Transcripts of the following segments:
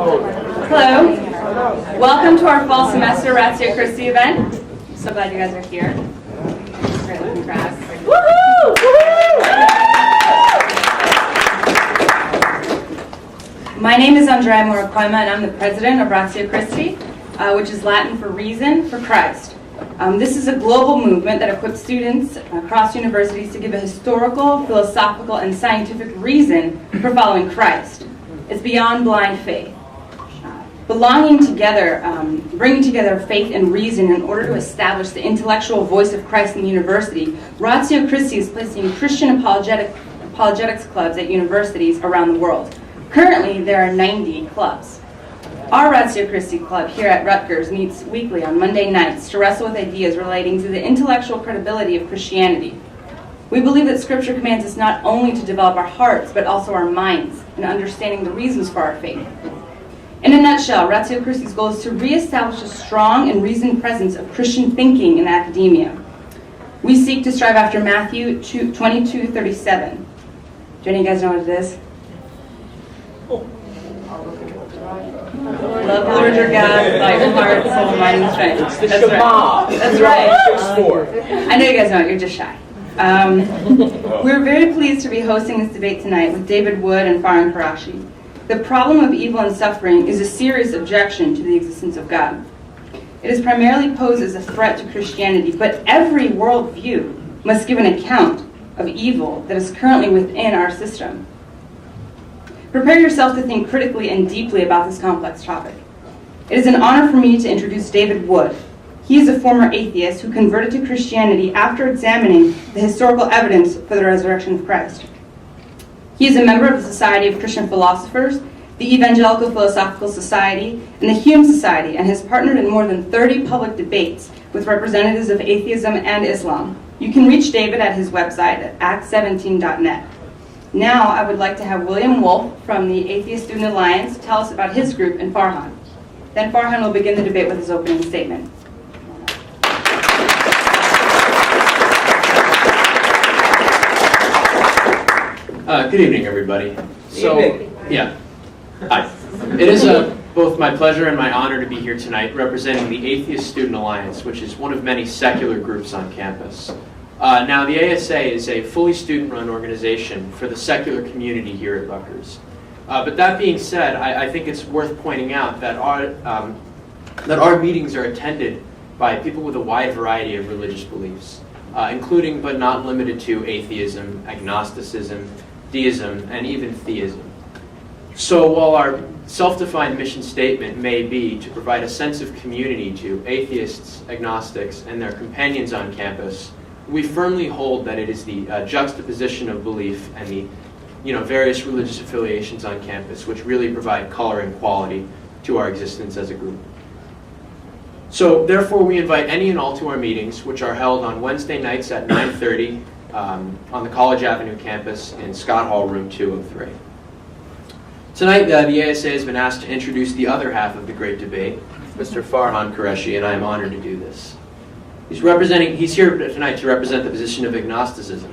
Hello. Welcome to our fall semester Ratio Christi event. I'm so glad you guys are here. Great looking crowd. Woohoo! My name is Andrea Moracoima, and I'm the president of Ratio Christi, which is Latin for reason for Christ. This is a global movement that equips students across universities to give a historical, philosophical, and scientific reason for following Christ. It's beyond blind faith. Belonging together, bringing together faith and reason in order to establish the intellectual voice of Christ in the university, Ratio Christi is placing Christian apologetics clubs at universities around the world. Currently, there are 90 clubs. Our Ratio Christi Club here at Rutgers meets weekly on Monday nights to wrestle with ideas relating to the intellectual credibility of Christianity. We believe that Scripture commands us not only to develop our hearts, but also our minds in understanding the reasons for our faith. In a nutshell, Ratio Christi's goal is to reestablish a strong and reasoned presence of Christian thinking in academia. We seek to strive after Matthew 22:37. Do any of you guys know what it is? Love the Lord your God with all your heart, soul, mind, and strength. It's the Shema. That's right. I know you guys know it. You're just shy. We're very pleased to be hosting this debate tonight with David Wood and Farhan Qureshi. The problem of evil and suffering is a serious objection to the existence of God. It is primarily posed as a threat to Christianity, but every worldview must give an account of evil that is currently within our system. Prepare yourself to think critically and deeply about this complex topic. It is an honor for me to introduce David Wood. He is a former atheist who converted to Christianity after examining the historical evidence for the resurrection of Christ. He is a member of the Society of Christian Philosophers, the Evangelical Philosophical Society, and the Hume Society, and has partnered in more than 30 public debates with representatives of atheism and Islam. You can reach David at his website at act17.net. Now, I would like to have William Wolf from the Atheist Student Alliance tell us about his group and Farhan. Then Farhan will begin the debate with his opening statement. Good evening, everybody. Evening. Hi. It is both my pleasure and my honor to be here tonight representing the Atheist Student Alliance, which is one of many secular groups on campus. Now, the ASA is a fully student-run organization for the secular community here at Rutgers. But that being said, I think it's worth pointing out that our meetings are attended by people with a wide variety of religious beliefs, including but not limited to atheism, agnosticism, deism, and even theism. So while our self-defined mission statement may be to provide a sense of community to atheists, agnostics, and their companions on campus, we firmly hold that it is the juxtaposition of belief and the various religious affiliations on campus which really provide color and quality to our existence as a group. So therefore we invite any and all to our meetings, which are held on Wednesday nights at 9:30 on the College Avenue campus in Scott Hall, room 203. Tonight the ASA has been asked to introduce the other half of the great debate, Mr. Farhan Qureshi, and I am honored to do this. He's here tonight to represent the position of agnosticism.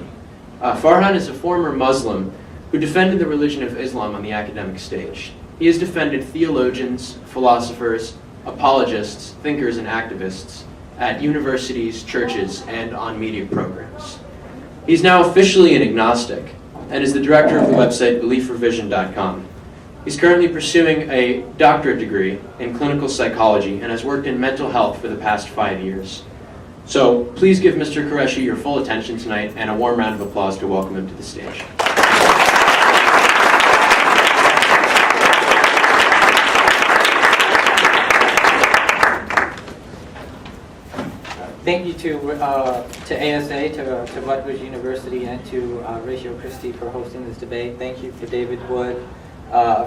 Farhan is a former Muslim who defended the religion of Islam on the academic stage. He has defended theologians, philosophers, apologists, thinkers, and activists at universities, churches, and on media programs. He's now officially an agnostic and is the director of the website beliefrevision.com. He's currently pursuing a doctorate degree in clinical psychology and has worked in mental health for the past 5 years. So please give Mr. Qureshi your full attention tonight and a warm round of applause to welcome him to the stage. Thank you to ASA, to Rutgers University, and to Ratio Christi for hosting this debate. Thank you for David Wood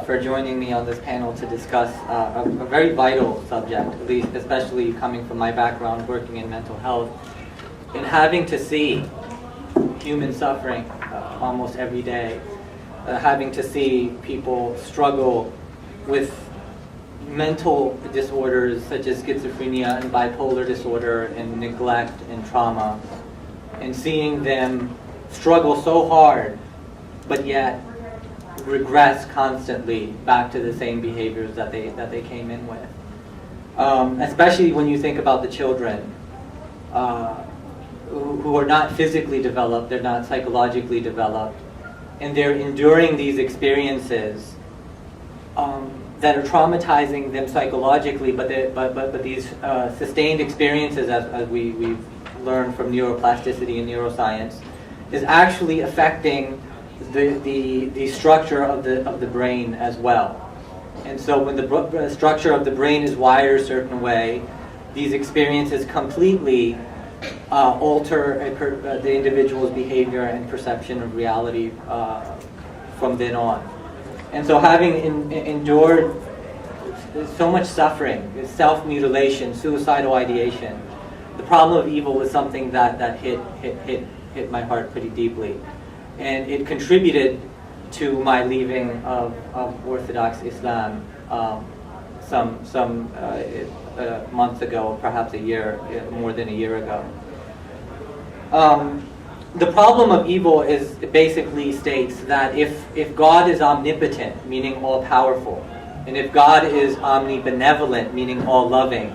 for joining me on this panel to discuss a very vital subject, at least especially coming from my background working in mental health, and having to see human suffering almost every day, having to see people struggle with mental disorders such as schizophrenia and bipolar disorder and neglect and trauma, and seeing them struggle so hard but yet regress constantly back to the same behaviors that they came in with. Especially when you think about the children who are not physically developed, they're not psychologically developed, and they're enduring these experiences that are traumatizing them psychologically, but these sustained experiences, as we've learned from neuroplasticity and neuroscience, is actually affecting the structure of the brain as well. And so when the structure of the brain is wired a certain way, these experiences completely alter the individual's behavior and perception of reality from then on. And so having endured so much suffering, self-mutilation, suicidal ideation, the problem of evil was something that hit my heart pretty deeply. And it contributed to my leaving of Orthodox Islam some months ago, perhaps more than a year ago. The problem of evil basically states that if God is omnipotent, meaning all-powerful, and if God is omnibenevolent, meaning all-loving,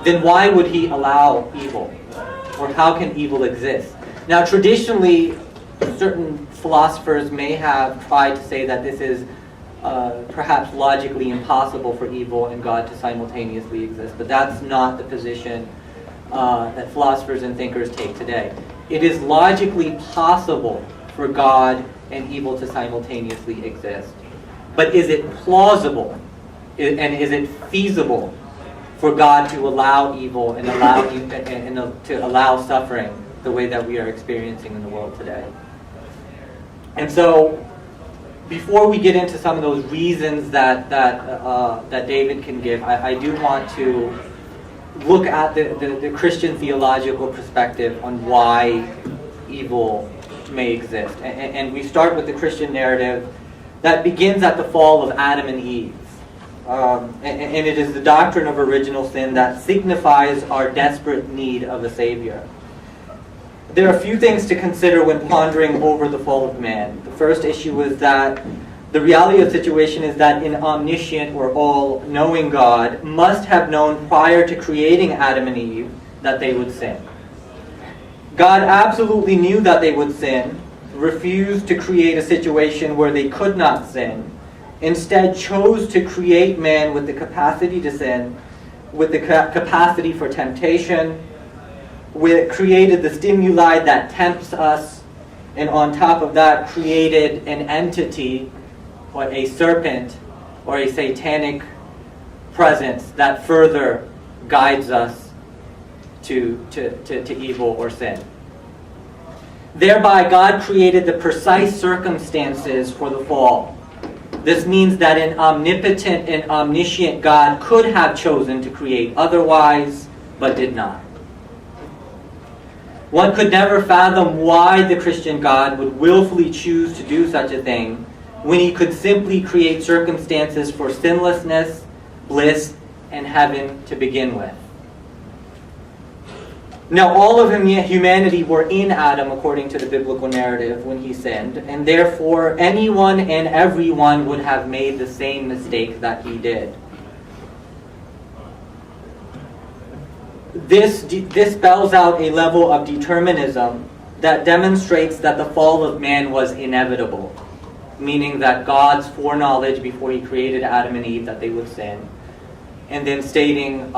then why would he allow evil? Or how can evil exist? Now, traditionally, certain philosophers may have tried to say that this is perhaps logically impossible for evil and God to simultaneously exist, but that's not the position that philosophers and thinkers take today. It is logically possible for God and evil to simultaneously exist, but is it plausible and is it feasible for God to allow evil and to allow suffering the way that we are experiencing in the world today? And so, before we get into some of those reasons that David can give, I do want to look at the Christian theological perspective on why evil may exist. And we start with the Christian narrative that begins at the fall of Adam and Eve. And it is the doctrine of original sin that signifies our desperate need of a Savior. There are a few things to consider when pondering over the fall of man. The first issue is that the reality of the situation is that an omniscient or all-knowing God must have known prior to creating Adam and Eve that they would sin. God absolutely knew that they would sin, refused to create a situation where they could not sin, instead chose to create man with the capacity to sin, with the capacity for temptation, created the stimuli that tempts us, and on top of that created an entity, or a serpent, or a satanic presence that further guides us to evil or sin. Thereby, God created the precise circumstances for the fall. This means that an omnipotent and omniscient God could have chosen to create otherwise, but did not. One could never fathom why the Christian God would willfully choose to do such a thing when he could simply create circumstances for sinlessness, bliss, and heaven to begin with. Now, all of humanity were in Adam according to the biblical narrative when he sinned, and therefore anyone and everyone would have made the same mistake that he did. This spells out a level of determinism that demonstrates that the fall of man was inevitable, meaning that God's foreknowledge before he created Adam and Eve that they would sin, and then stating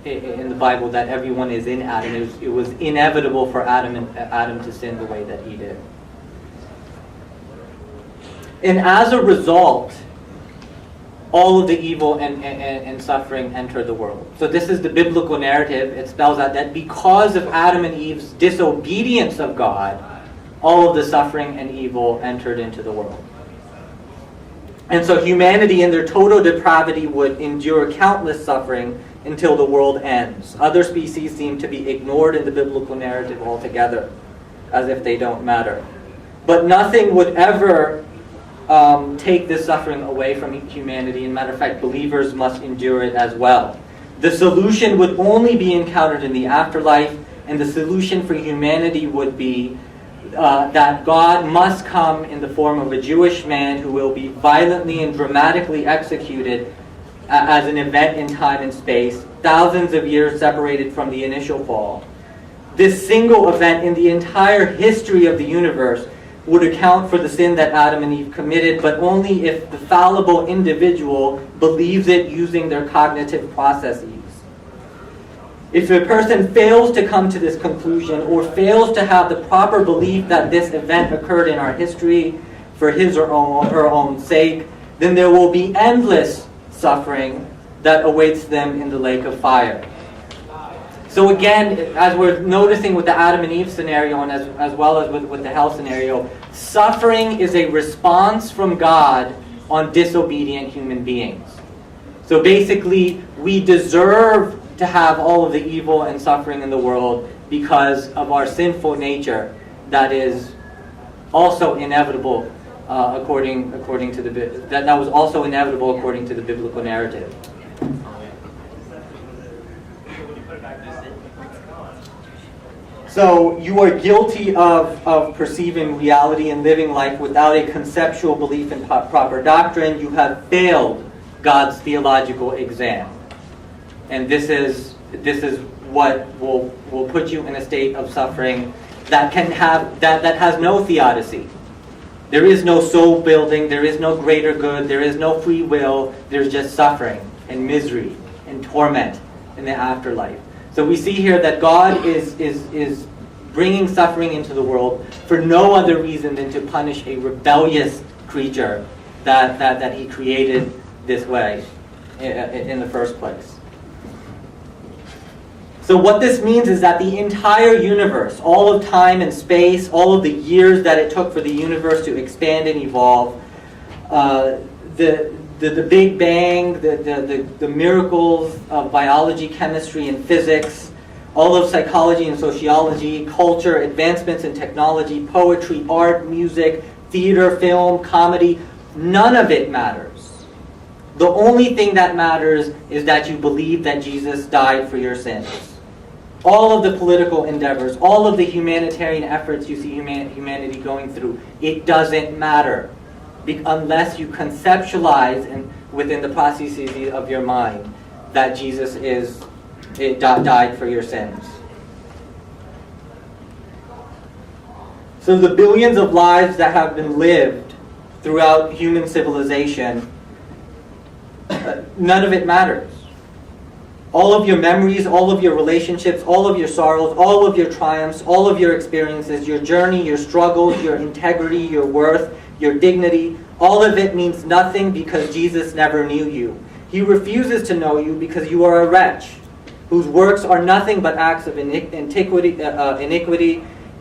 in the Bible that everyone is in Adam. It was inevitable for Adam to sin the way that he did. And as a result, all of the evil and suffering enter the world. So this is the biblical narrative. It spells out that because of Adam and Eve's disobedience of God, all of the suffering and evil entered into the world. And so humanity in their total depravity would endure countless suffering until the world ends. Other species seem to be ignored in the biblical narrative altogether, as if they don't matter. But nothing would ever take this suffering away from humanity. As a matter of fact, believers must endure it as well. The solution would only be encountered in the afterlife, and the solution for humanity would be that God must come in the form of a Jewish man who will be violently and dramatically executed as an event in time and space, thousands of years separated from the initial fall. This single event in the entire history of the universe would account for the sin that Adam and Eve committed, but only if the fallible individual believes it using their cognitive processes. If a person fails to come to this conclusion or fails to have the proper belief that this event occurred in our history for his or her own sake, then there will be endless suffering that awaits them in the lake of fire. So again, as we're noticing with the Adam and Eve scenario and as well as with the hell scenario, suffering is a response from God on disobedient human beings. So basically, we deserve to have all of the evil and suffering in the world because of our sinful nature that is also inevitable according to that was also inevitable according to the biblical narrative. So you are guilty of perceiving reality and living life without a conceptual belief in proper doctrine. You have failed God's theological exam. And this is what will put you in a state of suffering that has no theodicy. There is no soul building, there is no greater good, there is no free will, there's just suffering and misery and torment in the afterlife. So we see here that God is bringing suffering into the world for no other reason than to punish a rebellious creature that he created this way in the first place. So what this means is that the entire universe, all of time and space, all of the years that it took for the universe to expand and evolve, the Big Bang, the miracles of biology, chemistry, and physics, all of psychology and sociology, culture, advancements in technology, poetry, art, music, theater, film, comedy, none of it matters. The only thing that matters is that you believe that Jesus died for your sins. All of the political endeavors, all of the humanitarian efforts you see humanity going through, it doesn't matter unless you conceptualize within the processes of your mind that Jesus died for your sins. So the billions of lives that have been lived throughout human civilization, none of it matters. All of your memories, all of your relationships, all of your sorrows, all of your triumphs, all of your experiences, your journey, your struggles, your integrity, your worth, your dignity, all of it means nothing because Jesus never knew you. He refuses to know you because you are a wretch, whose works are nothing but acts of iniquity,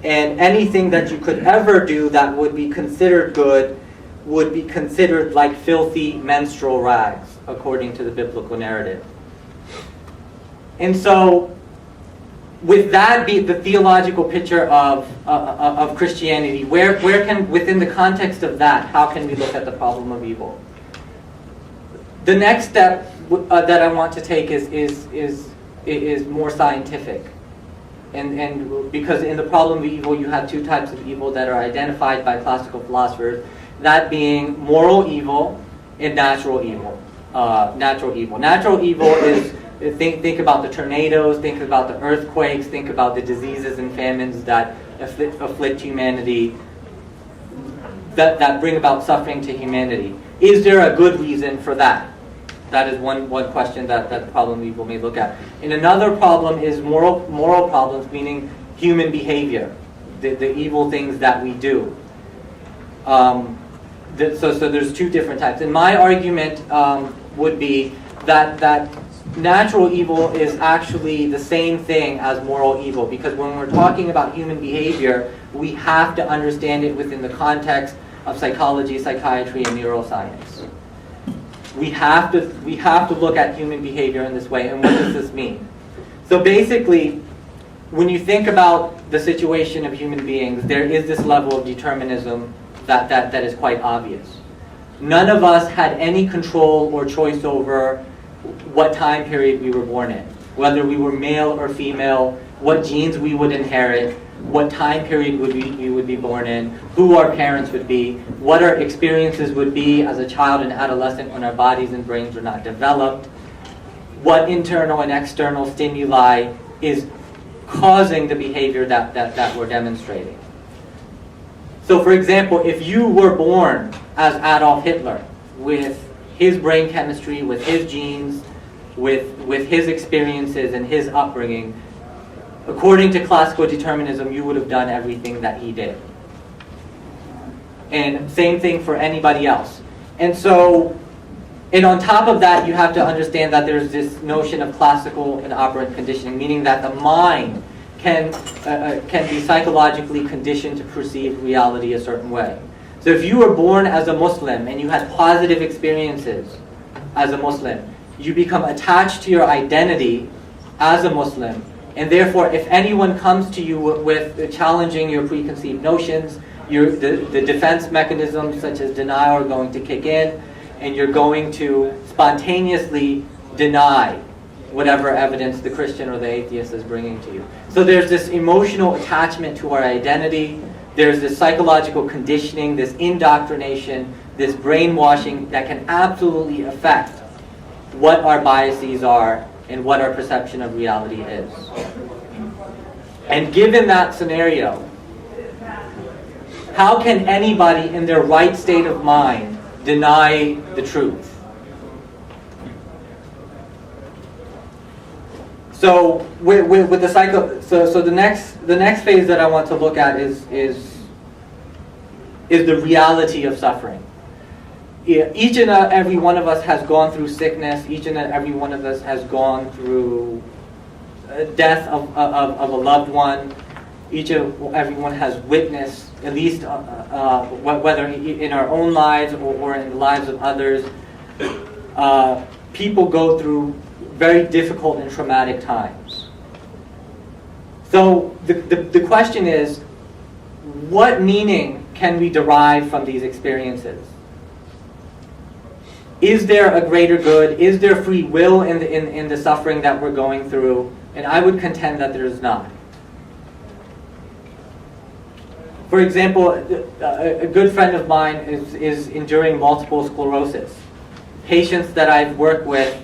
and anything that you could ever do that would be considered good would be considered like filthy menstrual rags, according to the biblical narrative. And so, with that be the theological picture of Christianity, where can, within the context of that, how can we look at the problem of evil? The next step that I want to take is more scientific, and because in the problem of evil you have two types of evil that are identified by classical philosophers, that being moral evil and natural evil. Natural evil is think about the tornadoes, think about the earthquakes, think about the diseases and famines that afflict humanity, that bring about suffering to humanity. Is there a good reason for that? That is one question that the problem of evil may look at. And another problem is moral problems, meaning human behavior, the evil things that we do. So there's two different types. And my argument would be that natural evil is actually the same thing as moral evil, because when we're talking about human behavior, we have to understand it within the context of psychology, psychiatry, and neuroscience. We have to look at human behavior in this way, and what does this mean? So basically, when you think about the situation of human beings, there is this level of determinism that is quite obvious. None of us had any control or choice over what time period we were born in, whether we were male or female, what genes we would inherit, what time period we would be born in, who our parents would be, what our experiences would be as a child and adolescent when our bodies and brains were not developed, what internal and external stimuli is causing the behavior that we're demonstrating. So for example, if you were born as Adolf Hitler with his brain chemistry, with his genes, with his experiences and his upbringing, according to classical determinism, you would have done everything that he did. And same thing for anybody else. And so, and on top of that, you have to understand that there's this notion of classical and operant conditioning, meaning that the mind can be psychologically conditioned to perceive reality a certain way. So if you were born as a Muslim and you had positive experiences as a Muslim, you become attached to your identity as a Muslim, and therefore if anyone comes to you with challenging your preconceived notions, the defense mechanisms such as denial are going to kick in, and you're going to spontaneously deny whatever evidence the Christian or the atheist is bringing to you. So there's this emotional attachment to our identity, there's this psychological conditioning, this indoctrination, this brainwashing that can absolutely affect what our biases are and what our perception of reality is. And given that scenario, how can anybody in their right state of mind deny the truth? So with the so the next phase that I want to look at is the reality of suffering. Each and every one of us has gone through sickness. Each and every one of us has gone through death of a loved one. Each and everyone has witnessed, at least whether in our own lives or in the lives of others, people go through very difficult and traumatic times. So the question is, what meaning can we derive from these experiences? Is there a greater good? Is there free will in the suffering that we're going through? And I would contend that there is not. For example, a good friend of mine is enduring multiple sclerosis. Patients that I've worked with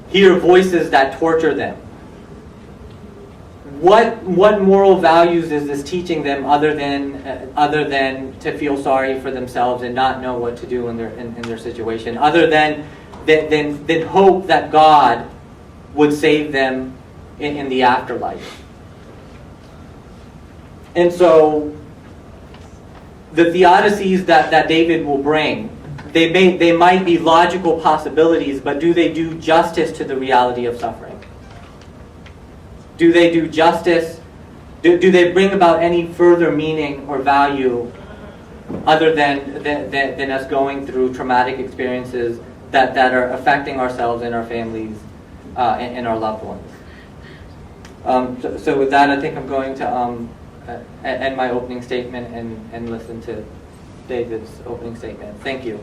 hear voices that torture them. What moral values is this teaching them other than to feel sorry for themselves and not know what to do in their situation, other than hope that God would save them in the afterlife? And so the theodicies that David will bring, they might be logical possibilities, but do they do justice to the reality of suffering? Do they do justice? Do they bring about any further meaning or value other than us going through traumatic experiences that are affecting ourselves and our families and our loved ones? So with that, I think I'm going to end my opening statement and listen to David's opening statement. Thank you.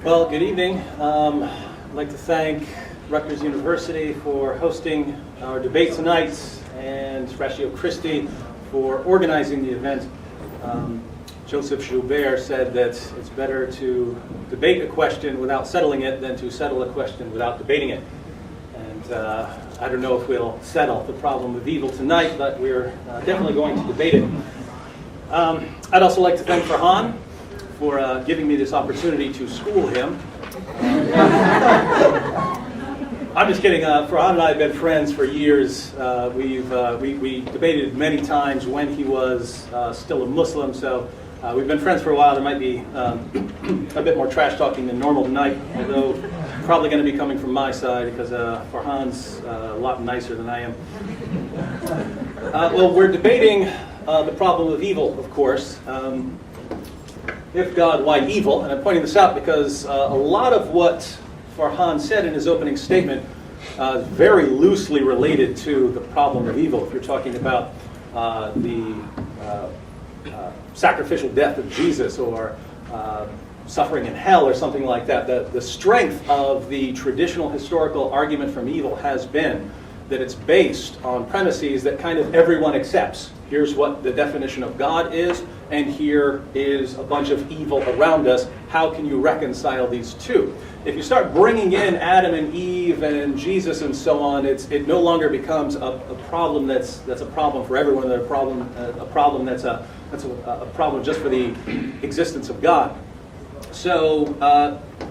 Well, good evening. I'd like to thank Rutgers University for hosting our debate tonight, and Ratio Christi for organizing the event. Joseph Joubert said that it's better to debate a question without settling it than to settle a question without debating it. And I don't know if we'll settle the problem of evil tonight, but we're definitely going to debate it. I'd also like to thank Farhan for giving me this opportunity to school him. I'm just kidding. Farhan and I have been friends for years. We debated many times when he was still a Muslim, so We've been friends for a while. There might be a bit more trash talking than normal tonight, although probably going to be coming from my side because Farhan's a lot nicer than I am. Well, we're debating the problem of evil, of course. If God, why evil? And I'm pointing this out because a lot of what Farhan said in his opening statement is very loosely related to the problem of evil. If you're talking about the sacrificial death of Jesus or suffering in hell or something like that, the strength of the traditional historical argument from evil has been that it's based on premises that kind of everyone accepts. Here's what the definition of God is, and here is a bunch of evil around us. How can you reconcile these two? If you start bringing in Adam and Eve and Jesus and so on, it no longer becomes a problem that's a problem for everyone. A problem that's a problem just for the existence of God. So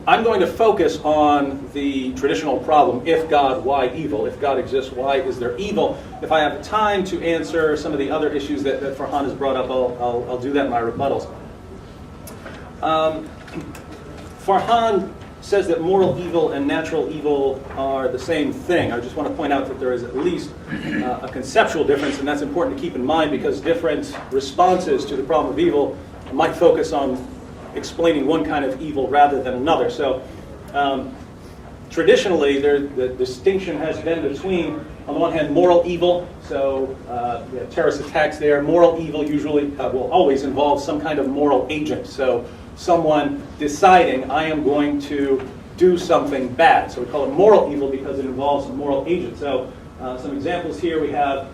I'm going to focus on the traditional problem: if God, why evil? If God exists, why is there evil? If I have time to answer some of the other issues that Farhan has brought up, I'll do that in my rebuttals. Farhan says that moral evil and natural evil are the same thing. I just want to point out that there is at least a conceptual difference, and that's important to keep in mind because different responses to the problem of evil might focus on explaining one kind of evil rather than another. So traditionally, the distinction has been between, on the one hand, moral evil. So terrorist attacks there. Moral evil usually will always involve some kind of moral agent. So someone deciding, I am going to do something bad. So we call it moral evil because it involves a moral agent. So some examples here, we have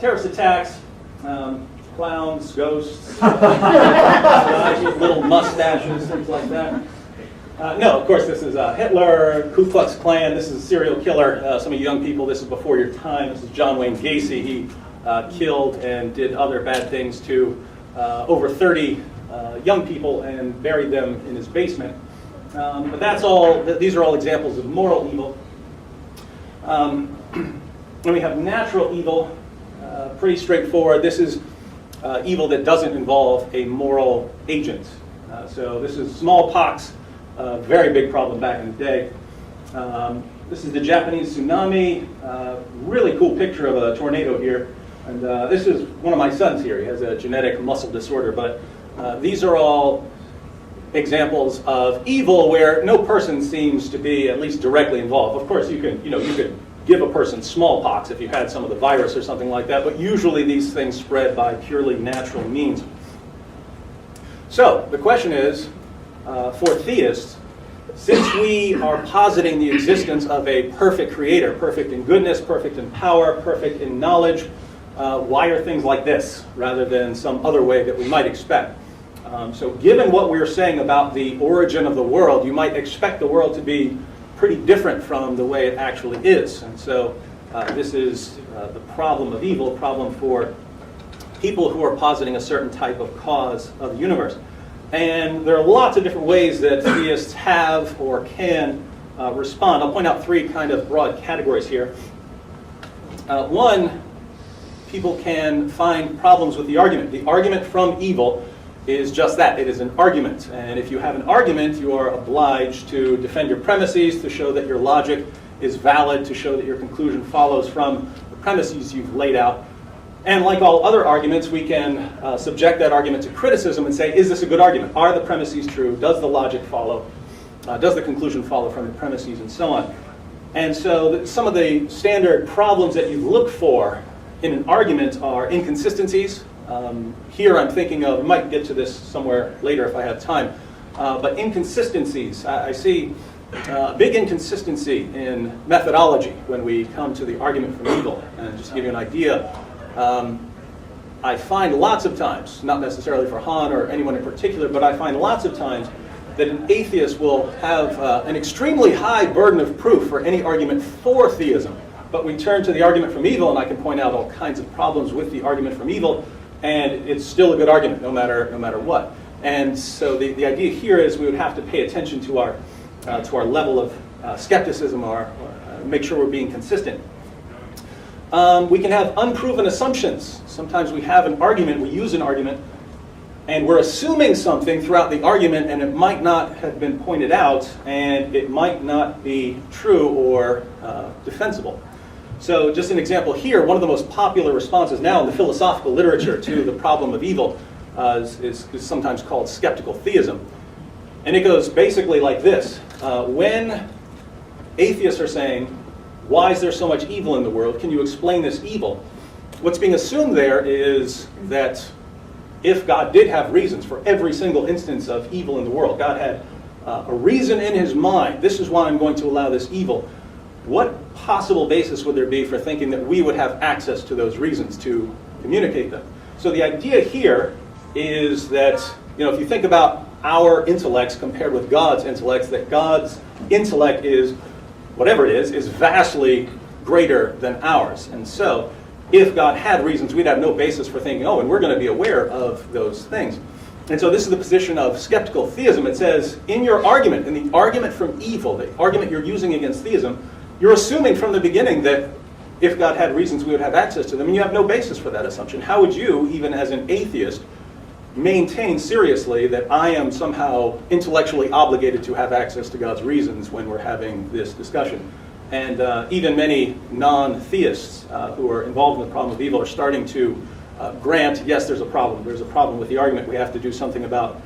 terrorist attacks, clowns, ghosts, guys with little mustaches, things like that. No, of course, this is Hitler, Ku Klux Klan. This is a serial killer. Some of you young people, this is before your time. This is John Wayne Gacy. He killed and did other bad things to over 30 young people and buried them in his basement. But that's all. These are all examples of moral evil. When we have natural evil, pretty straightforward. This is evil that doesn't involve a moral agent. So this is smallpox, a very big problem back in the day. This is the Japanese tsunami. Really cool picture of a tornado here. And this is one of my sons here. He has a genetic muscle disorder. But these are all examples of evil where no person seems to be at least directly involved. Of course, you could give a person smallpox if you had some of the virus or something like that, but usually these things spread by purely natural means. So the question is, for theists, since we are positing the existence of a perfect creator, perfect in goodness, perfect in power, perfect in knowledge, why are things like this rather than some other way that we might expect? So given what we're saying about the origin of the world, you might expect the world to be pretty different from the way it actually is. And so this is the problem of evil, a problem for people who are positing a certain type of cause of the universe. And there are lots of different ways that theists have or can respond. I'll point out three kind of broad categories here. One, people can find problems with the argument. The argument from evil is just that. It is an argument. And if you have an argument, you are obliged to defend your premises, to show that your logic is valid, to show that your conclusion follows from the premises you've laid out. And like all other arguments, we can subject that argument to criticism and say, is this a good argument? Are the premises true? Does the logic follow? Does the conclusion follow from the premises, and so on? And so some of the standard problems that you look for in an argument are inconsistencies. Here I'm thinking of, I might get to this somewhere later if I have time, but inconsistencies. I see a big inconsistency in methodology when we come to the argument from evil. And just to give you an idea, I find lots of times, not necessarily for Han or anyone in particular, but I find lots of times that an atheist will have an extremely high burden of proof for any argument for theism. But we turn to the argument from evil, and I can point out all kinds of problems with the argument from evil, and it's still a good argument, no matter what. And so the idea here is we would have to pay attention to our level of skepticism, or make sure we're being consistent. We can have unproven assumptions. Sometimes we have an argument, we use an argument, And we're assuming something throughout the argument, and it might not have been pointed out, and it might not be true or defensible. So just an example here, one of the most popular responses now in the philosophical literature to the problem of evil is sometimes called skeptical theism. And it goes basically like this. When atheists are saying, why is there so much evil in the world? Can you explain this evil? What's being assumed there is that if God did have reasons for every single instance of evil in the world, God had a reason in his mind, this is why I'm going to allow this evil, what possible basis would there be for thinking that we would have access to those reasons to communicate them? So the idea here is that, if you think about our intellects compared with God's intellects, that God's intellect is, whatever it is vastly greater than ours. And so, if God had reasons, we'd have no basis for thinking, and we're going to be aware of those things. And so this is the position of skeptical theism. It says, in your argument, in the argument from evil, the argument you're using against theism, you're assuming from the beginning that if God had reasons, we would have access to them, and you have no basis for that assumption. How would you, even as an atheist, maintain seriously that I am somehow intellectually obligated to have access to God's reasons when we're having this discussion? And even many non-theists who are involved in the problem of evil are starting to grant, yes, there's a problem. There's a problem with the argument. We have to do something about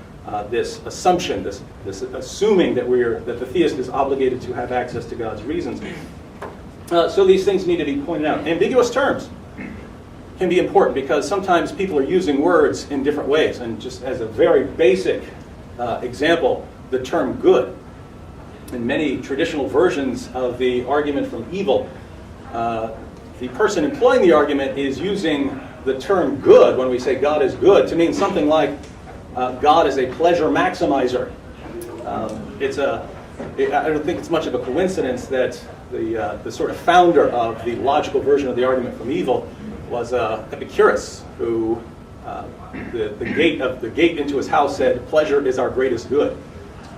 this assumption, this assuming that the theist is obligated to have access to God's reasons. So these things need to be pointed out. Ambiguous terms can be important because sometimes people are using words in different ways. And just as a very basic example, the term good. In many traditional versions of the argument from evil, the person employing the argument is using the term good, when we say God is good, to mean something like God is a pleasure maximizer. I don't think it's much of a coincidence that the sort of founder of the logical version of the argument from evil was Epicurus, who the gate into his house said, "Pleasure is our greatest good."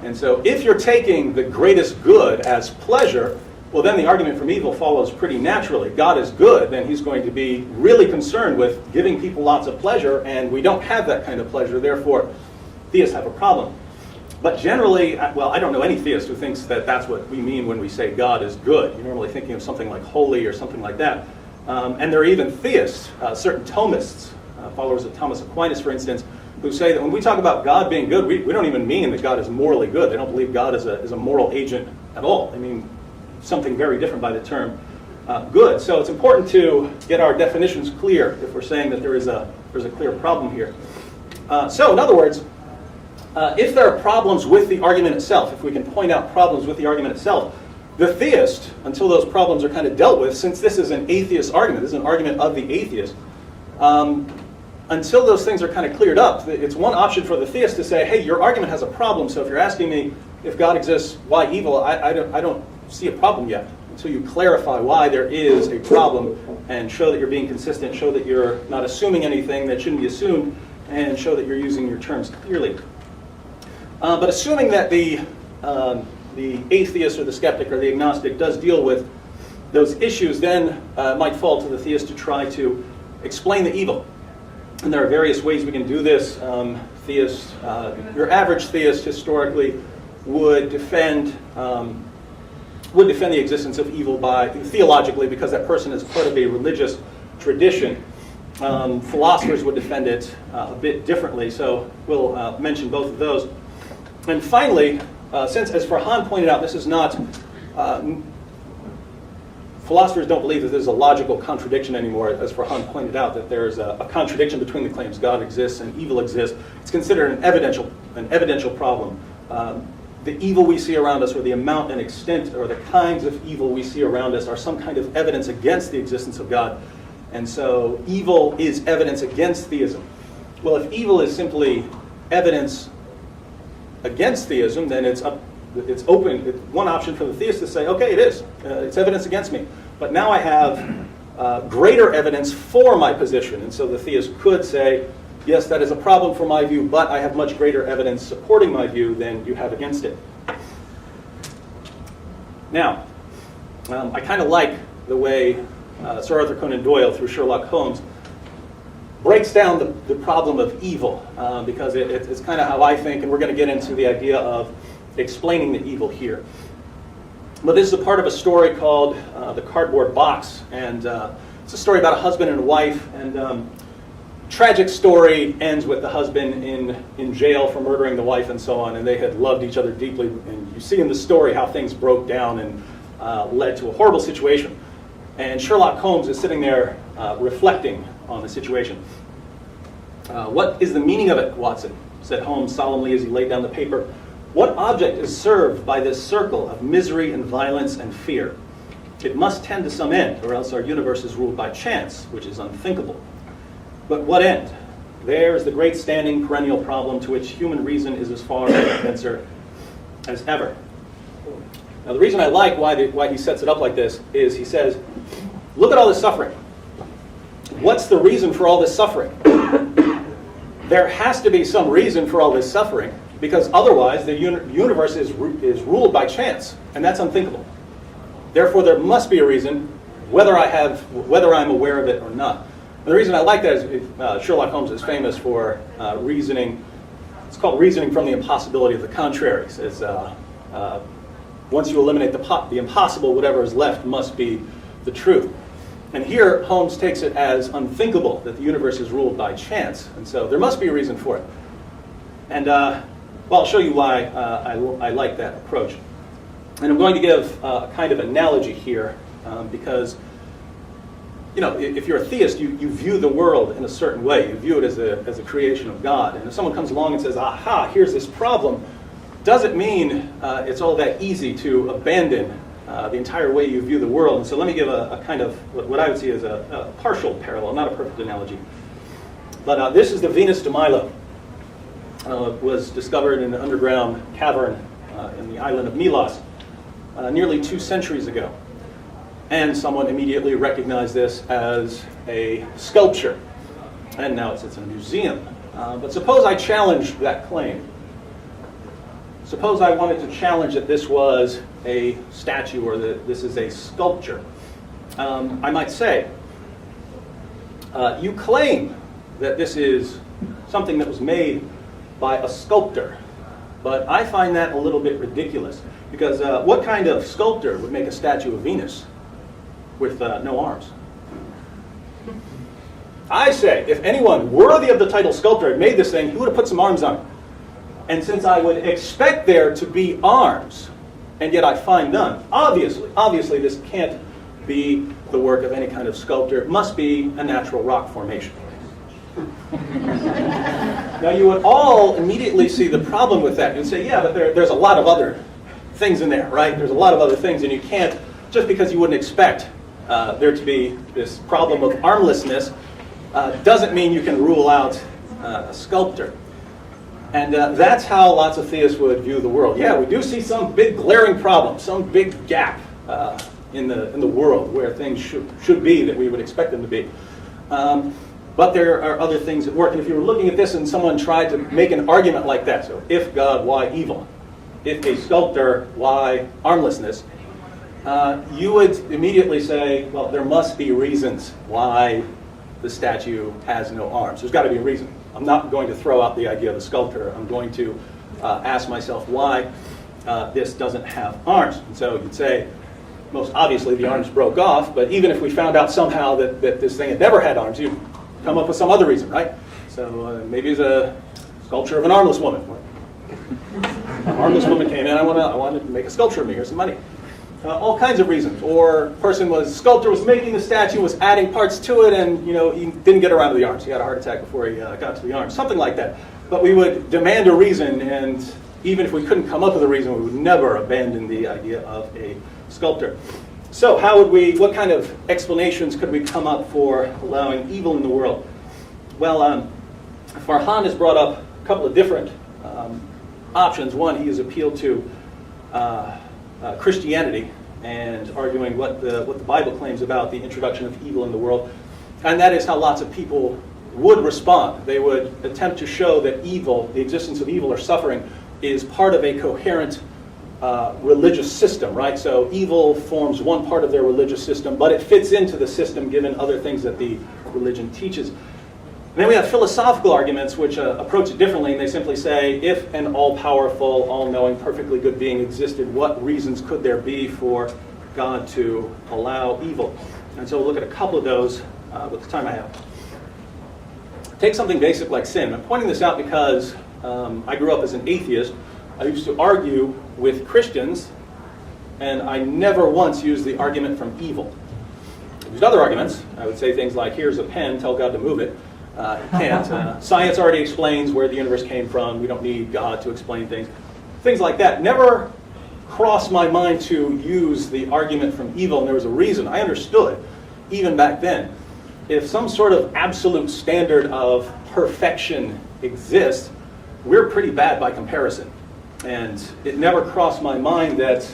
And so if you're taking the greatest good as pleasure, well, then the argument from evil follows pretty naturally. God is good, then he's going to be really concerned with giving people lots of pleasure, and we don't have that kind of pleasure, therefore theists have a problem. But generally, I don't know any theist who thinks that that's what we mean when we say God is good. You're normally thinking of something like holy or something like that. And there are even theists, certain Thomists, followers of Thomas Aquinas, for instance, who say that when we talk about God being good, we don't even mean that God is morally good. They don't believe God is a moral agent at all. They mean something very different by the term good. So it's important to get our definitions clear if we're saying that there's a clear problem here. So in other words, if there are problems with the argument itself, if we can point out problems with the argument itself, the theist, until those problems are kind of dealt with, since this is an atheist argument, this is an argument of the atheist, until those things are kind of cleared up, it's one option for the theist to say, hey, your argument has a problem, so if you're asking me if God exists, why evil, I don't see a problem yet. Until you clarify why there is a problem and show that you're being consistent, show that you're not assuming anything that shouldn't be assumed, and show that you're using your terms clearly. But assuming that the atheist or the skeptic or the agnostic does deal with those issues, then it might fall to the theist to try to explain the evil. And there are various ways we can do this. Your average theist historically would defend the existence of evil theologically because that person is part of a religious tradition. Philosophers would defend it a bit differently, so we'll mention both of those. And finally, since, as Farhan pointed out, this is not, philosophers don't believe that there's a logical contradiction anymore, as Farhan pointed out, that there's a contradiction between the claims God exists and evil exists. It's considered an evidential problem. The evil we see around us, or the amount and extent, or the kinds of evil we see around us, are some kind of evidence against the existence of God. And so evil is evidence against theism. Well, if evil is simply evidence against theism, then it's open. It's one option for the theist to say, okay, it is. It's evidence against me. But now I have greater evidence for my position. And so the theist could say, yes, that is a problem for my view, but I have much greater evidence supporting my view than you have against it. Now, I kind of like the way Sir Arthur Conan Doyle, through Sherlock Holmes, breaks down the problem of evil, because it's kind of how I think, and we're going to get into the idea of explaining the evil here. But this is a part of a story called The Cardboard Box, and it's a story about a husband and a wife, and tragic story ends with the husband in jail for murdering the wife and so on, and they had loved each other deeply, and you see in the story how things broke down and led to a horrible situation. And Sherlock Holmes is sitting there reflecting on the situation. "What is the meaning of it, Watson?" said Holmes solemnly as he laid down the paper. "What object is served by this circle of misery and violence and fear? It must tend to some end, or else our universe is ruled by chance, which is unthinkable. But what end? There is the great standing perennial problem to which human reason is as far an answer as ever." Now, the reason I like why he sets it up like this is he says, look at all this suffering. What's the reason for all this suffering? There has to be some reason for all this suffering, because otherwise the universe is ruled by chance, and that's unthinkable. Therefore, there must be a reason, whether I'm aware of it or not. And the reason I like that is Sherlock Holmes is famous for reasoning. It's called reasoning from the impossibility of the contrary. It says, once you eliminate the impossible, whatever is left must be the truth. And here, Holmes takes it as unthinkable that the universe is ruled by chance, and so there must be a reason for it. And well, I'll show you why I like that approach. And I'm going to give a kind of analogy here, because if you're a theist, you view the world in a certain way. You view it as a creation of God. And if someone comes along and says, aha, here's this problem, doesn't mean it's all that easy to abandon the entire way you view the world. And so let me give a kind of what I would see as a partial parallel, not a perfect analogy. But this is the Venus de Milo. It was discovered in an underground cavern in the island of Milos nearly 2 centuries ago. And someone immediately recognized this as a sculpture. And now it sits in a museum. But suppose I challenged that claim. Suppose I wanted to challenge that this was a statue or that this is a sculpture. I might say, you claim that this is something that was made by a sculptor, but I find that a little bit ridiculous, because what kind of sculptor would make a statue of Venus with no arms? I say, if anyone worthy of the title sculptor had made this thing, he would have put some arms on it. And since I would expect there to be arms, and yet I find none, obviously this can't be the work of any kind of sculptor. It must be a natural rock formation. Now you would all immediately see the problem with that. You'd say, yeah, but there's a lot of other things in there, right? There's a lot of other things, and you can't, just because you wouldn't expect there to be this problem of armlessness, doesn't mean you can rule out a sculptor. And that's how lots of theists would view the world. Yeah, we do see some big glaring problem, some big gap in the world where things should be that we would expect them to be. But there are other things at work. And if you were looking at this and someone tried to make an argument like that, so if God, why evil? If a sculptor, why armlessness? You would immediately say, well, there must be reasons why the statue has no arms. There's got to be a reason. I'm not going to throw out the idea of a sculptor. I'm going to ask myself why this doesn't have arms. And so you'd say, most obviously the arms broke off, but even if we found out somehow that this thing had never had arms, you'd come up with some other reason, right? So maybe it's a sculpture of an armless woman. An armless woman came in, I wanted to make a sculpture of me, here's some money. All kinds of reasons. Or sculptor was making the statue, was adding parts to it, and he didn't get around to the arms. He had a heart attack before he got to the arms. Something like that. But we would demand a reason, and even if we couldn't come up with a reason, we would never abandon the idea of a sculptor. So what kind of explanations could we come up for allowing evil in the world? Well, Farhan has brought up a couple of different options. One, he has appealed to Christianity and arguing what the Bible claims about the introduction of evil in the world. And that is how lots of people would respond. They would attempt to show that evil, the existence of evil or suffering, is part of a coherent religious system, right? So evil forms one part of their religious system, but it fits into the system given other things that the religion teaches. And then we have philosophical arguments which approach it differently, and they simply say, if an all-powerful, all-knowing, perfectly good being existed, what reasons could there be for God to allow evil? And so we'll look at a couple of those with the time I have. Take something basic like sin. I'm pointing this out because I grew up as an atheist. I used to argue with Christians, and I never once used the argument from evil. I used other arguments. I would say things like, here's a pen, tell God to move it. You can't. Science already explains where the universe came from. We don't need God to explain things. Things like that. Never crossed my mind to use the argument from evil, and there was a reason. I understood, even back then, if some sort of absolute standard of perfection exists, we're pretty bad by comparison. And it never crossed my mind that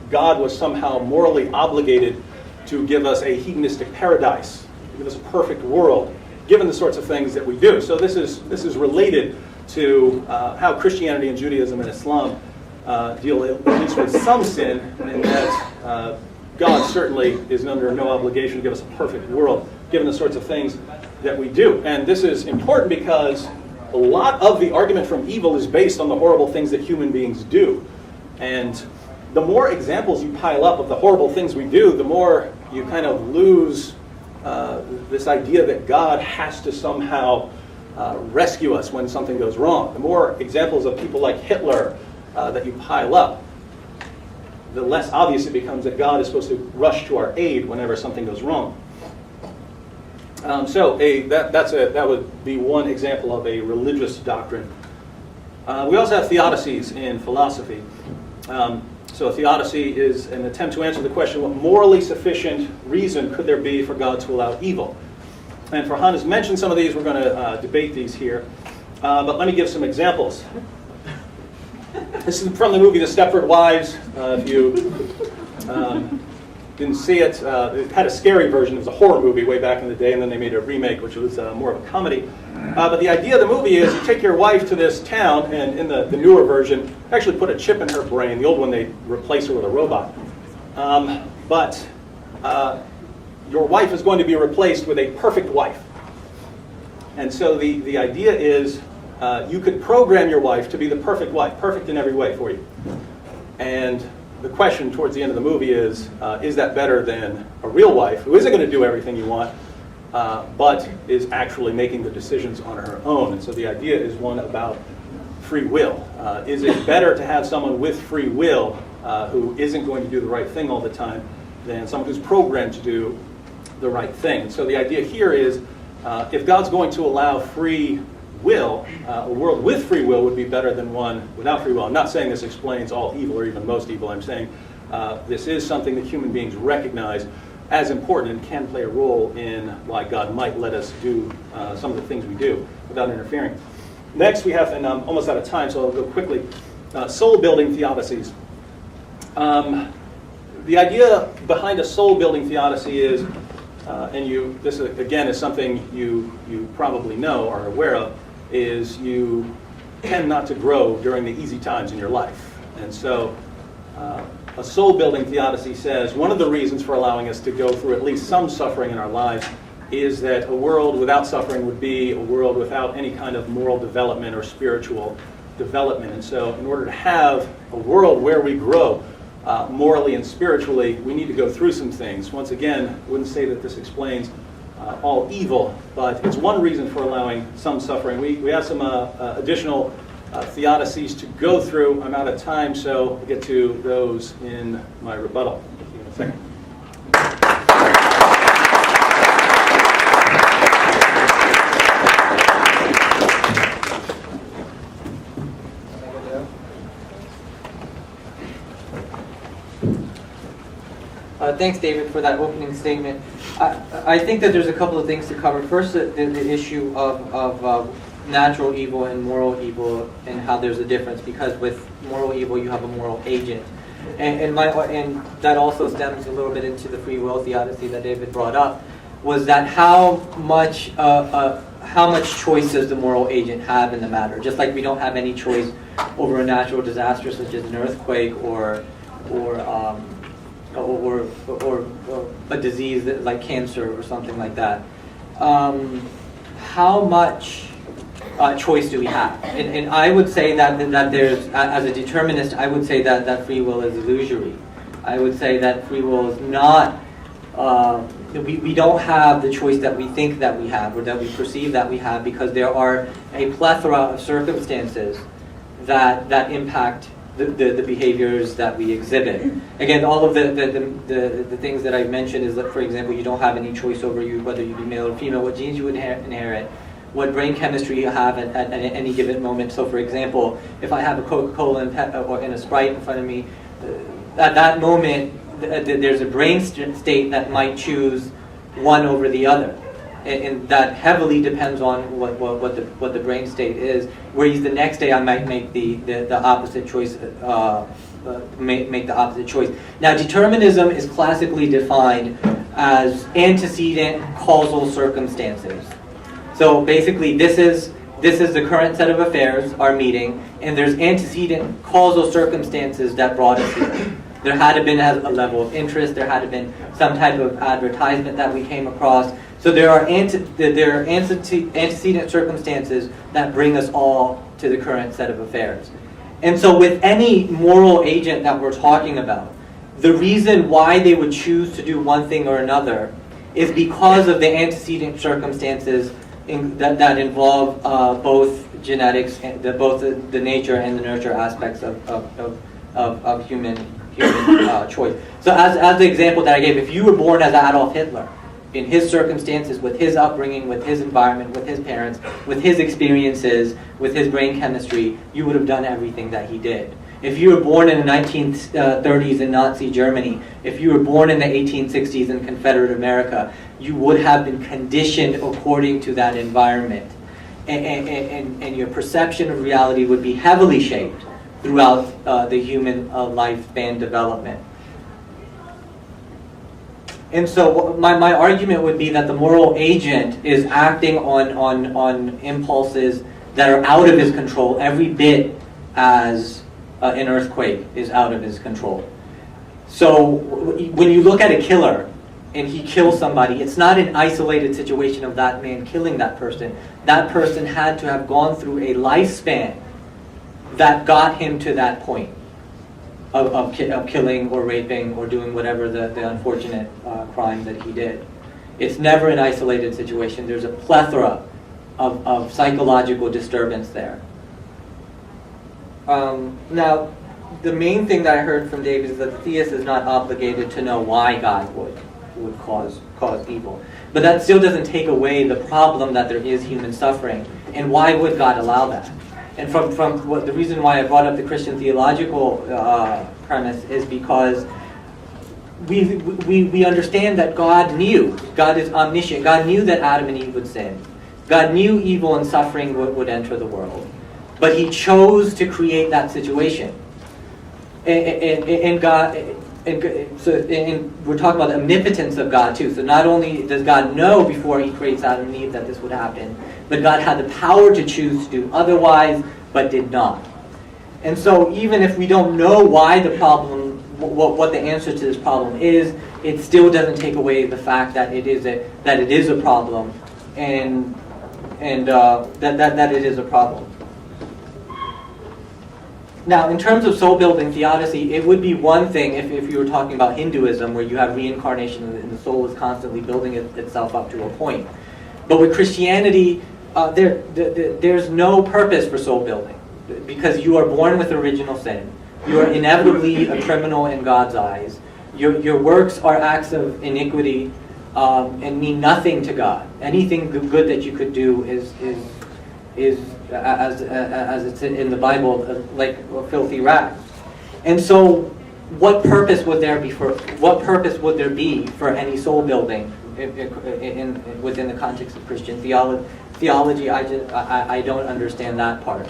God was somehow morally obligated to give us a hedonistic paradise, to give us a perfect world, given the sorts of things that we do. So this is related to how Christianity and Judaism and Islam deal at least with some sin, in that God certainly is under no obligation to give us a perfect world, given the sorts of things that we do. And this is important because a lot of the argument from evil is based on the horrible things that human beings do. And the more examples you pile up of the horrible things we do, the more you kind of lose this idea that God has to somehow rescue us when something goes wrong. The more examples of people like Hitler that you pile up, the less obvious it becomes that God is supposed to rush to our aid whenever something goes wrong. That would be one example of a religious doctrine. We also have theodicies in philosophy. So a theodicy is an attempt to answer the question, what morally sufficient reason could there be for God to allow evil? And Farhan has mentioned some of these. We're going to debate these here. But let me give some examples. This is from the movie The Stepford Wives. If you didn't see it, it had a scary version. It was a horror movie way back in the day, and then they made a remake, which was more of a comedy. But the idea of the movie is you take your wife to this town, and in the newer version, actually put a chip in her brain. The old one, they replace her with a robot. But your wife is going to be replaced with a perfect wife. And so the idea is you could program your wife to be the perfect wife, perfect in every way for you. And the question towards the end of the movie is that better than a real wife who isn't going to do everything you want, but is actually making the decisions on her own? And so the idea is one about free will. Is it better to have someone with free will who isn't going to do the right thing all the time than someone who's programmed to do the right thing? And so the idea here is if God's going to allow free will, a world with free will would be better than one without free will. I'm not saying this explains all evil or even most evil. I'm saying this is something that human beings recognize as important and can play a role in why God might let us do some of the things we do without interfering. Next we have, and I'm almost out of time, so I'll go quickly, soul-building theodicies. The idea behind a soul-building theodicy is, this again is something you probably know or are aware of, is you tend not to grow during the easy times in your life. And so a soul-building theodicy says one of the reasons for allowing us to go through at least some suffering in our lives is that a world without suffering would be a world without any kind of moral development or spiritual development. And so in order to have a world where we grow morally and spiritually, we need to go through some things. Once again, I wouldn't say that this explains all evil, but it's one reason for allowing some suffering. We have some additional theodicies to go through. I'm out of time, so I'll get to those in my rebuttal. See you in a second. Thanks, David, for that opening statement. I think that there's a couple of things to cover. First, the issue of natural evil and moral evil, and how there's a difference, because with moral evil you have a moral agent. And that also stems a little bit into the free will theodicy that David brought up, was that how much choice does the moral agent have in the matter? Just like we don't have any choice over a natural disaster such as an earthquake or a disease like cancer or something like that. how much choice do we have? And I would say that there's, as a determinist, I would say that free will is illusory. I would say that free will is not, we don't have the choice that we think that we have or that we perceive that we have, because there are a plethora of circumstances that impact the behaviors that we exhibit. Again, all of the things that I've mentioned is that, for example, you don't have any choice over whether you be male or female, what genes you would inherit, what brain chemistry you have at any given moment. So, for example, if I have a Coca-Cola and a Sprite in front of me, at that moment, there's a brain state that might choose one over the other. And that heavily depends on what the brain state is. Whereas the next day I might make the opposite choice. Make the opposite choice. Now, determinism is classically defined as antecedent causal circumstances. So basically, this is the current set of affairs, our meeting, and there's antecedent causal circumstances that brought us here. There had to been a level of interest. There had to been some type of advertisement that we came across. So there are antecedent circumstances that bring us all to the current set of affairs. And so with any moral agent that we're talking about, the reason why they would choose to do one thing or another is because of the antecedent circumstances that involve both genetics, and both the nature and the nurture aspects of human choice. So as the example that I gave, if you were born as Adolf Hitler, in his circumstances, with his upbringing, with his environment, with his parents, with his experiences, with his brain chemistry, you would have done everything that he did. If you were born in the 1930s in Nazi Germany, if you were born in the 1860s in Confederate America, you would have been conditioned according to that environment. And your perception of reality would be heavily shaped throughout the human lifespan development. And so my argument would be that the moral agent is acting on impulses that are out of his control every bit as an earthquake is out of his control. So when you look at a killer and he kills somebody, it's not an isolated situation of that man killing that person. That person had to have gone through a lifespan that got him to that point of killing or raping or doing whatever the unfortunate crime that he did. It's never an isolated situation. There's a plethora of psychological disturbance there. Now, the main thing that I heard from David is that the theist is not obligated to know why God would cause evil. But that still doesn't take away the problem that there is human suffering. And why would God allow that? And from the reason why I brought up the Christian theological premise is because we understand that God knew. God is omniscient. God knew that Adam and Eve would sin. God knew evil and suffering would enter the world. But He chose to create that situation. And we're talking about the omnipotence of God too. So not only does God know before He creates Adam and Eve that this would happen, but God had the power to choose to do otherwise, but did not. And so even if we don't know why the problem, what the answer to this problem is, it still doesn't take away the fact that it is a problem, and that it is a problem. Now, in terms of soul-building theodicy, it would be one thing if you were talking about Hinduism, where you have reincarnation and the soul is constantly building itself up to a point. But with Christianity, there's no purpose for soul-building, because you are born with original sin. You are inevitably a criminal in God's eyes. Your works are acts of iniquity and mean nothing to God. Anything good that you could do is as it's in the Bible, like filthy rags. And so, what purpose would there be for any soul building within the context of Christian theology? I don't understand that part.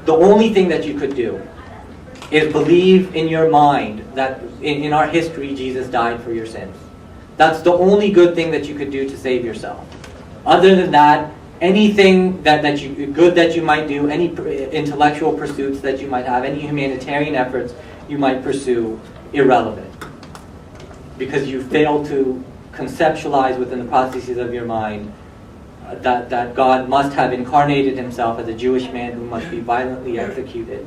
The only thing that you could do is believe in your mind that in our history Jesus died for your sins. That's the only good thing that you could do to save yourself. Other than that, anything that you might do, any intellectual pursuits that you might have, any humanitarian efforts you might pursue, irrelevant. Because you failed to conceptualize within the processes of your mind that God must have incarnated himself as a Jewish man who must be violently executed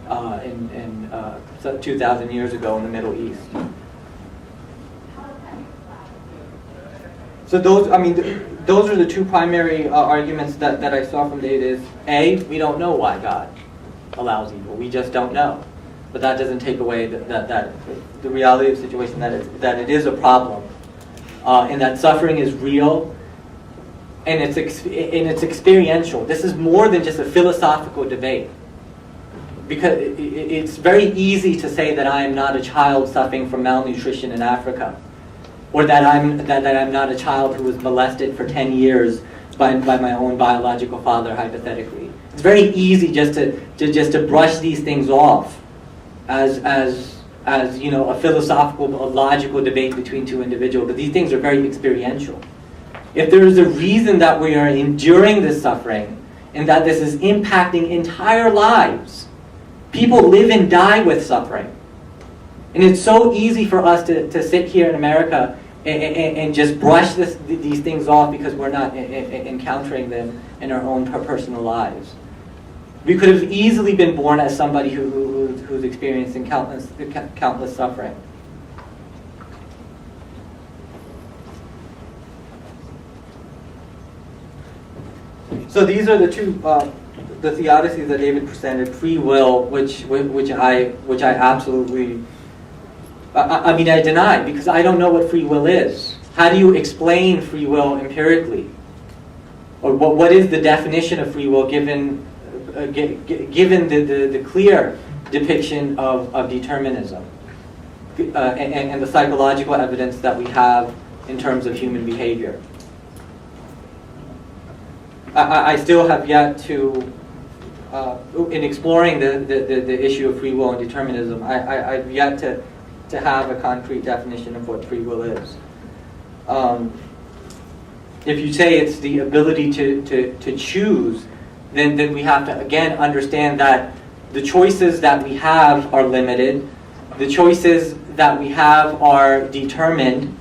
2,000 years ago in the Middle East. So those are the two primary arguments that I saw from David. Is A, we don't know why God allows evil. We just don't know. But that doesn't take away that the reality of the situation, that it is a problem, and that suffering is real, and it's experiential. This is more than just a philosophical debate. Because it's very easy to say that I am not a child suffering from malnutrition in Africa, or that I'm not a child who was molested for 10 years by my own biological father, hypothetically. It's very easy just to brush these things off as a philosophical, a logical debate between two individuals. But these things are very experiential. If there is a reason that we are enduring this suffering, and that this is impacting entire lives, people live and die with suffering. And it's so easy for us to sit here in America and just brush these things off because we're not encountering them in our own personal lives. We could have easily been born as somebody who's experiencing countless suffering. So these are the two the theodicies that David presented: free will, which I absolutely I deny, because I don't know what free will is. How do you explain free will empirically? Or what is the definition of free will given the clear depiction of determinism and the psychological evidence that we have in terms of human behavior? I still have yet to, in exploring the issue of free will and determinism, I've yet to have a concrete definition of what free will is. If you say it's the ability to choose, then we have to again understand that the choices that we have are limited. The choices that we have are determined,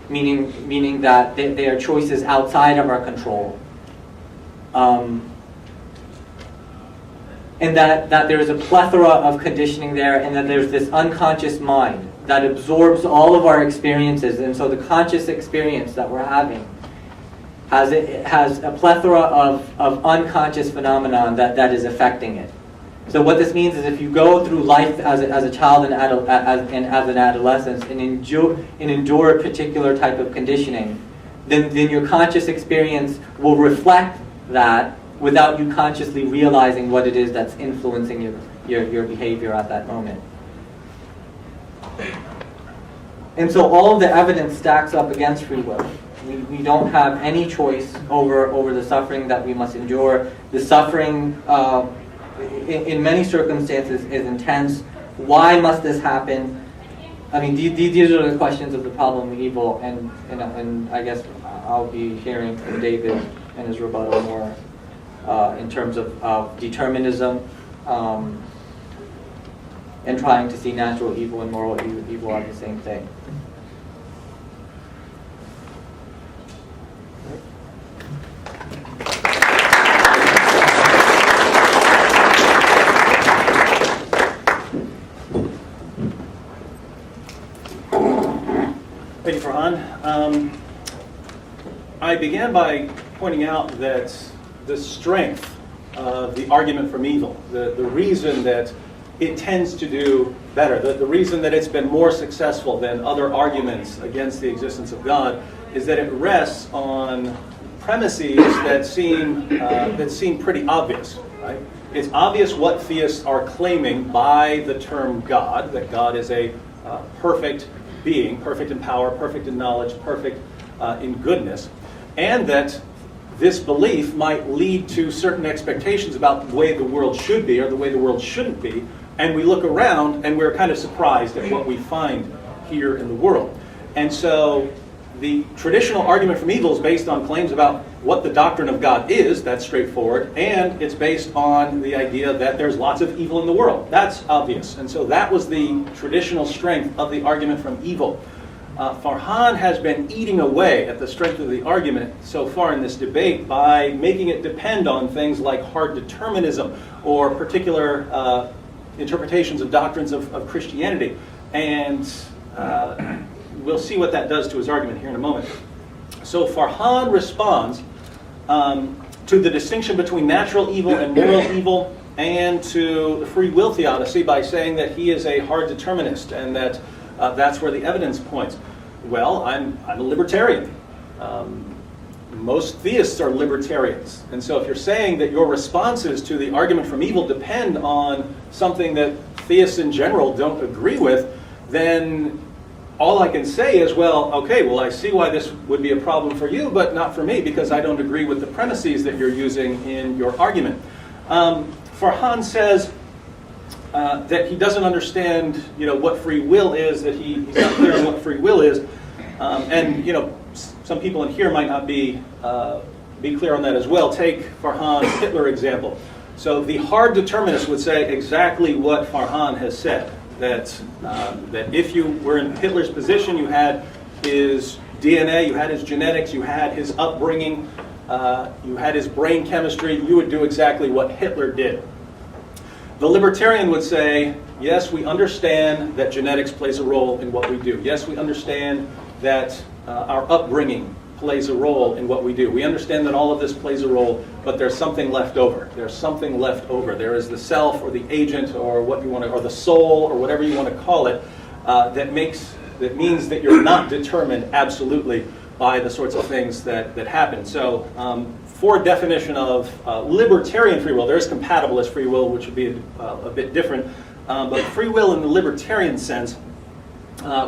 meaning that they are choices outside of our control. And that there is a plethora of conditioning there, and that there's this unconscious mind that absorbs all of our experiences. And so the conscious experience that we're having has a plethora of unconscious phenomenon that is affecting it. So what this means is, if you go through life as a child and as an adolescent and endure a particular type of conditioning, then your conscious experience will reflect that without you consciously realizing what it is that's influencing your behavior at that moment. And so all of the evidence stacks up against free will. We don't have any choice over the suffering that we must endure. The suffering, in many circumstances, is intense. Why must this happen? I mean, these are the questions of the problem of evil, and I guess I'll be hearing from David in his rebuttal more in terms of determinism and trying to see natural evil and moral evil as the same thing. Thank you, Farhan. I began by pointing out that the strength of the argument from evil, the reason that it tends to do better, the reason that it's been more successful than other arguments against the existence of God, is that it rests on premises that seem pretty obvious, right? It's obvious what theists are claiming by the term God, that God is a perfect being, perfect in power, perfect in knowledge, perfect in goodness, and that this belief might lead to certain expectations about the way the world should be or the way the world shouldn't be, and we look around and we're kind of surprised at what we find here in the world. And so the traditional argument from evil is based on claims about what the doctrine of God is, that's straightforward, and it's based on the idea that there's lots of evil in the world. That's obvious. And so that was the traditional strength of the argument from evil. Farhan has been eating away at the strength of the argument so far in this debate by making it depend on things like hard determinism or particular interpretations of doctrines of Christianity. And we'll see what that does to his argument here in a moment. So Farhan responds to the distinction between natural evil and moral evil, and to the free will theodicy by saying that he is a hard determinist and that that's where the evidence points. Well, I'm a libertarian. Most theists are libertarians. And so if you're saying that your responses to the argument from evil depend on something that theists in general don't agree with, then all I can say is, well, okay, well, I see why this would be a problem for you, but not for me, because I don't agree with the premises that you're using in your argument. Farhan says that he doesn't understand, what free will is, that he's not clear on what free will is. And, some people in here might not be clear on that as well. Take Farhan's Hitler example. So the hard determinist would say exactly what Farhan has said. That if you were in Hitler's position, you had his DNA, you had his genetics, you had his upbringing, you had his brain chemistry, you would do exactly what Hitler did. The libertarian would say, yes, we understand that genetics plays a role in what we do. Yes, we understand that our upbringing plays a role in what we do. We understand that all of this plays a role, but there's something left over. There's something left over. There is the self or the agent or what you want to, or the soul or whatever you want to call it, that means that you're not determined absolutely by the sorts of things that happen. So for a definition of libertarian free will, there is compatibilist free will, which would be a bit different, but free will in the libertarian sense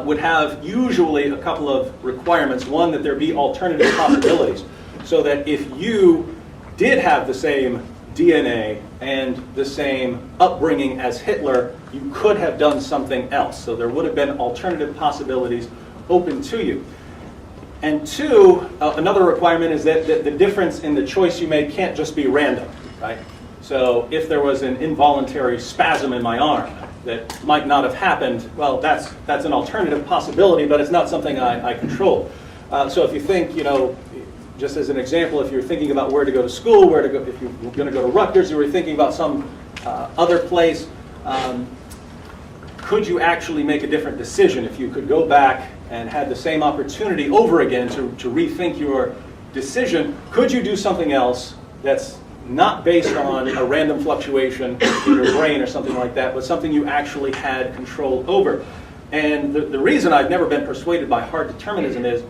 would have usually a couple of requirements. One, that there be alternative possibilities, so that if you did have the same DNA and the same upbringing as Hitler, you could have done something else. So there would have been alternative possibilities open to you. And two, another requirement is that the difference in the choice you make can't just be random, right? So if there was an involuntary spasm in my arm that might not have happened, well, that's an alternative possibility, but it's not something I control. So if you think, just as an example, if you're thinking about where to go to school, if you're going to go to Rutgers, you were thinking about some other place, could you actually make a different decision if you could go back and had the same opportunity over again to rethink your decision? Could you do something else that's not based on a random fluctuation in your brain or something like that, but something you actually had control over? And the reason I've never been persuaded by hard determinism is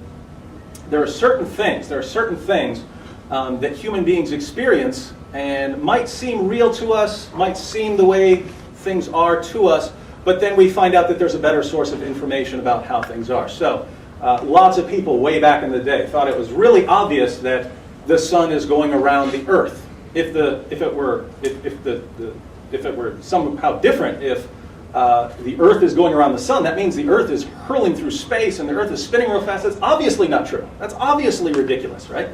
there are certain things that human beings experience and might seem real to us, might seem the way things are to us, but then we find out that there's a better source of information about how things are. So lots of people way back in the day thought it was really obvious that the sun is going around the earth. If it were somehow different, if the earth is going around the sun, that means the earth is hurling through space and the earth is spinning real fast. That's obviously not true. That's obviously ridiculous, right?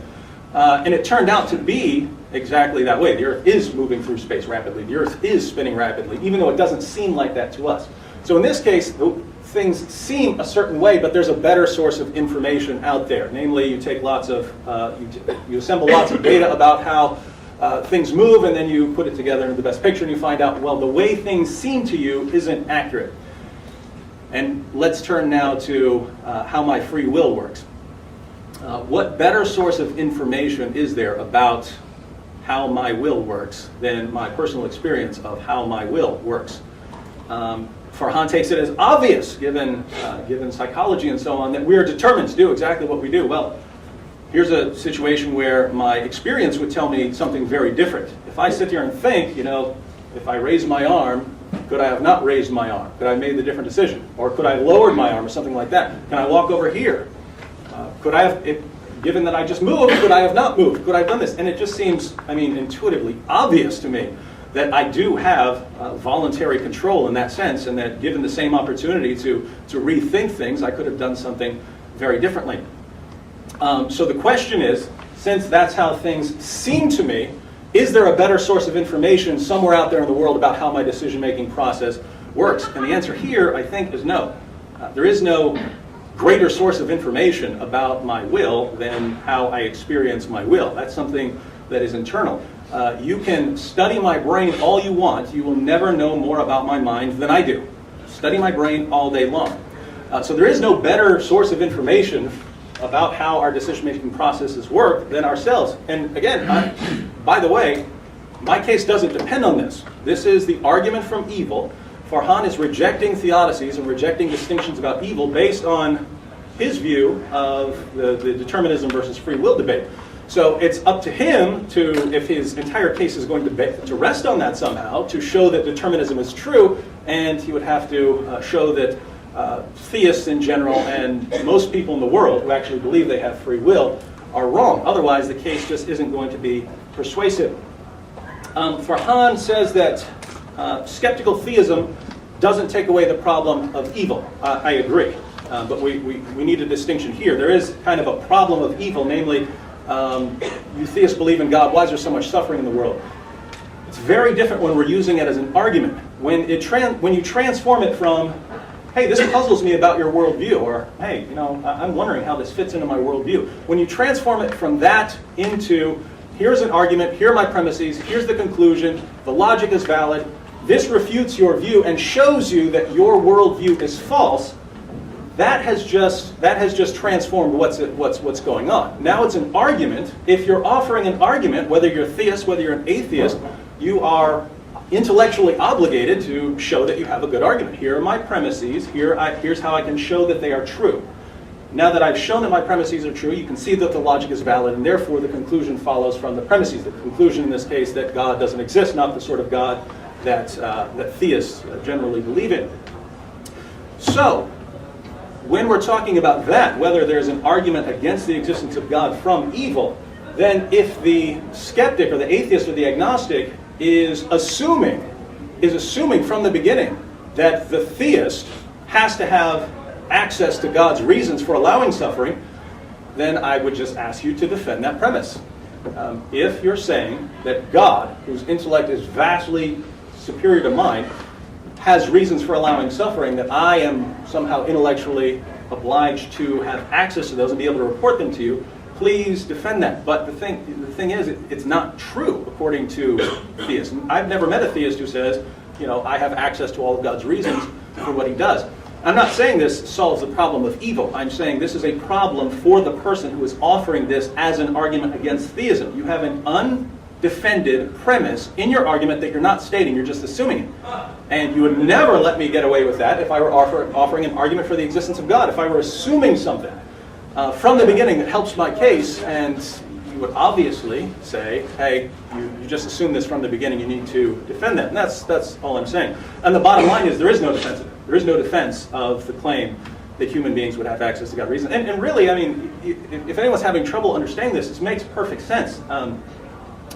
And it turned out to be exactly that way. The earth is moving through space rapidly. The earth is spinning rapidly, even though it doesn't seem like that to us. So in this case, things seem a certain way, but there's a better source of information out there. Namely, you take you assemble lots of data about how things move, and then you put it together into the best picture, and you find out, well, the way things seem to you isn't accurate. And let's turn now to how my free will works. What better source of information is there about how my will works than my personal experience of how my will works? Farhan takes it as obvious, given psychology and so on, that we are determined to do exactly what we do. Well, here's a situation where my experience would tell me something very different. If I sit here and think, if I raise my arm, could I have not raised my arm? Could I have made the different decision? Or could I have lowered my arm or something like that? Can I walk over here? Could I have, given that I just moved, could I have not moved? Could I have done this? And it just seems, intuitively obvious to me that I do have voluntary control in that sense, and that given the same opportunity to rethink things, I could have done something very differently. So the question is, since that's how things seem to me, is there a better source of information somewhere out there in the world about how my decision-making process works? And the answer here, I think, is no. There is no greater source of information about my will than how I experience my will. That's something that is internal. You can study my brain all you want. You will never know more about my mind than I do. Study my brain all day long. So there is no better source of information about how our decision-making processes work than ourselves. And again, by the way, my case doesn't depend on this. This is the argument from evil. Farhan is rejecting theodicies and rejecting distinctions about evil based on his view of the determinism versus free will debate. So it's up to him to, if his entire case is going to rest on that somehow, to show that determinism is true, and he would have to show that theists in general and most people in the world who actually believe they have free will are wrong. Otherwise, the case just isn't going to be persuasive. Farhan says that skeptical theism doesn't take away the problem of evil. I agree, but we need a distinction here. There is kind of a problem of evil, namely, you theists believe in God, why is there so much suffering in the world? It's very different when we're using it as an argument. When you transform it from, hey, this puzzles me about your worldview, or hey, I'm wondering how this fits into my worldview. When you transform it from that into, here's an argument, here are my premises, here's the conclusion, the logic is valid, this refutes your view and shows you that your worldview is false, that has just transformed what's going on. Now it's an argument. If you're offering an argument, whether you're a theist, whether you're an atheist, you are intellectually obligated to show that you have a good argument. Here are my premises. Here's how I can show that they are true. Now that I've shown that my premises are true, you can see that the logic is valid, and therefore the conclusion follows from the premises. The conclusion in this case that God doesn't exist, not the sort of God that theists generally believe in. So, when we're talking about that, whether there's an argument against the existence of God from evil, then if the skeptic or the atheist or the agnostic is assuming from the beginning that the theist has to have access to God's reasons for allowing suffering, then I would just ask you to defend that premise. If you're saying that God, whose intellect is vastly superior to mine, has reasons for allowing suffering, that I am somehow intellectually obliged to have access to those and be able to report them to you, please defend that. But the thing is, it's not true according to theists. I've never met a theist who says, I have access to all of God's reasons for what he does. I'm not saying this solves the problem of evil. I'm saying this is a problem for the person who is offering this as an argument against theism. You have an undefended premise in your argument that you're not stating, you're just assuming it. And you would never let me get away with that if I were offering an argument for the existence of God. If I were assuming something from the beginning that helps my case, and you would obviously say, hey, you just assumed this from the beginning, you need to defend that. And that's all I'm saying. And the bottom line is there is no defense of it. There is no defense of the claim that human beings would have access to God's reason. And really, if anyone's having trouble understanding this makes perfect sense.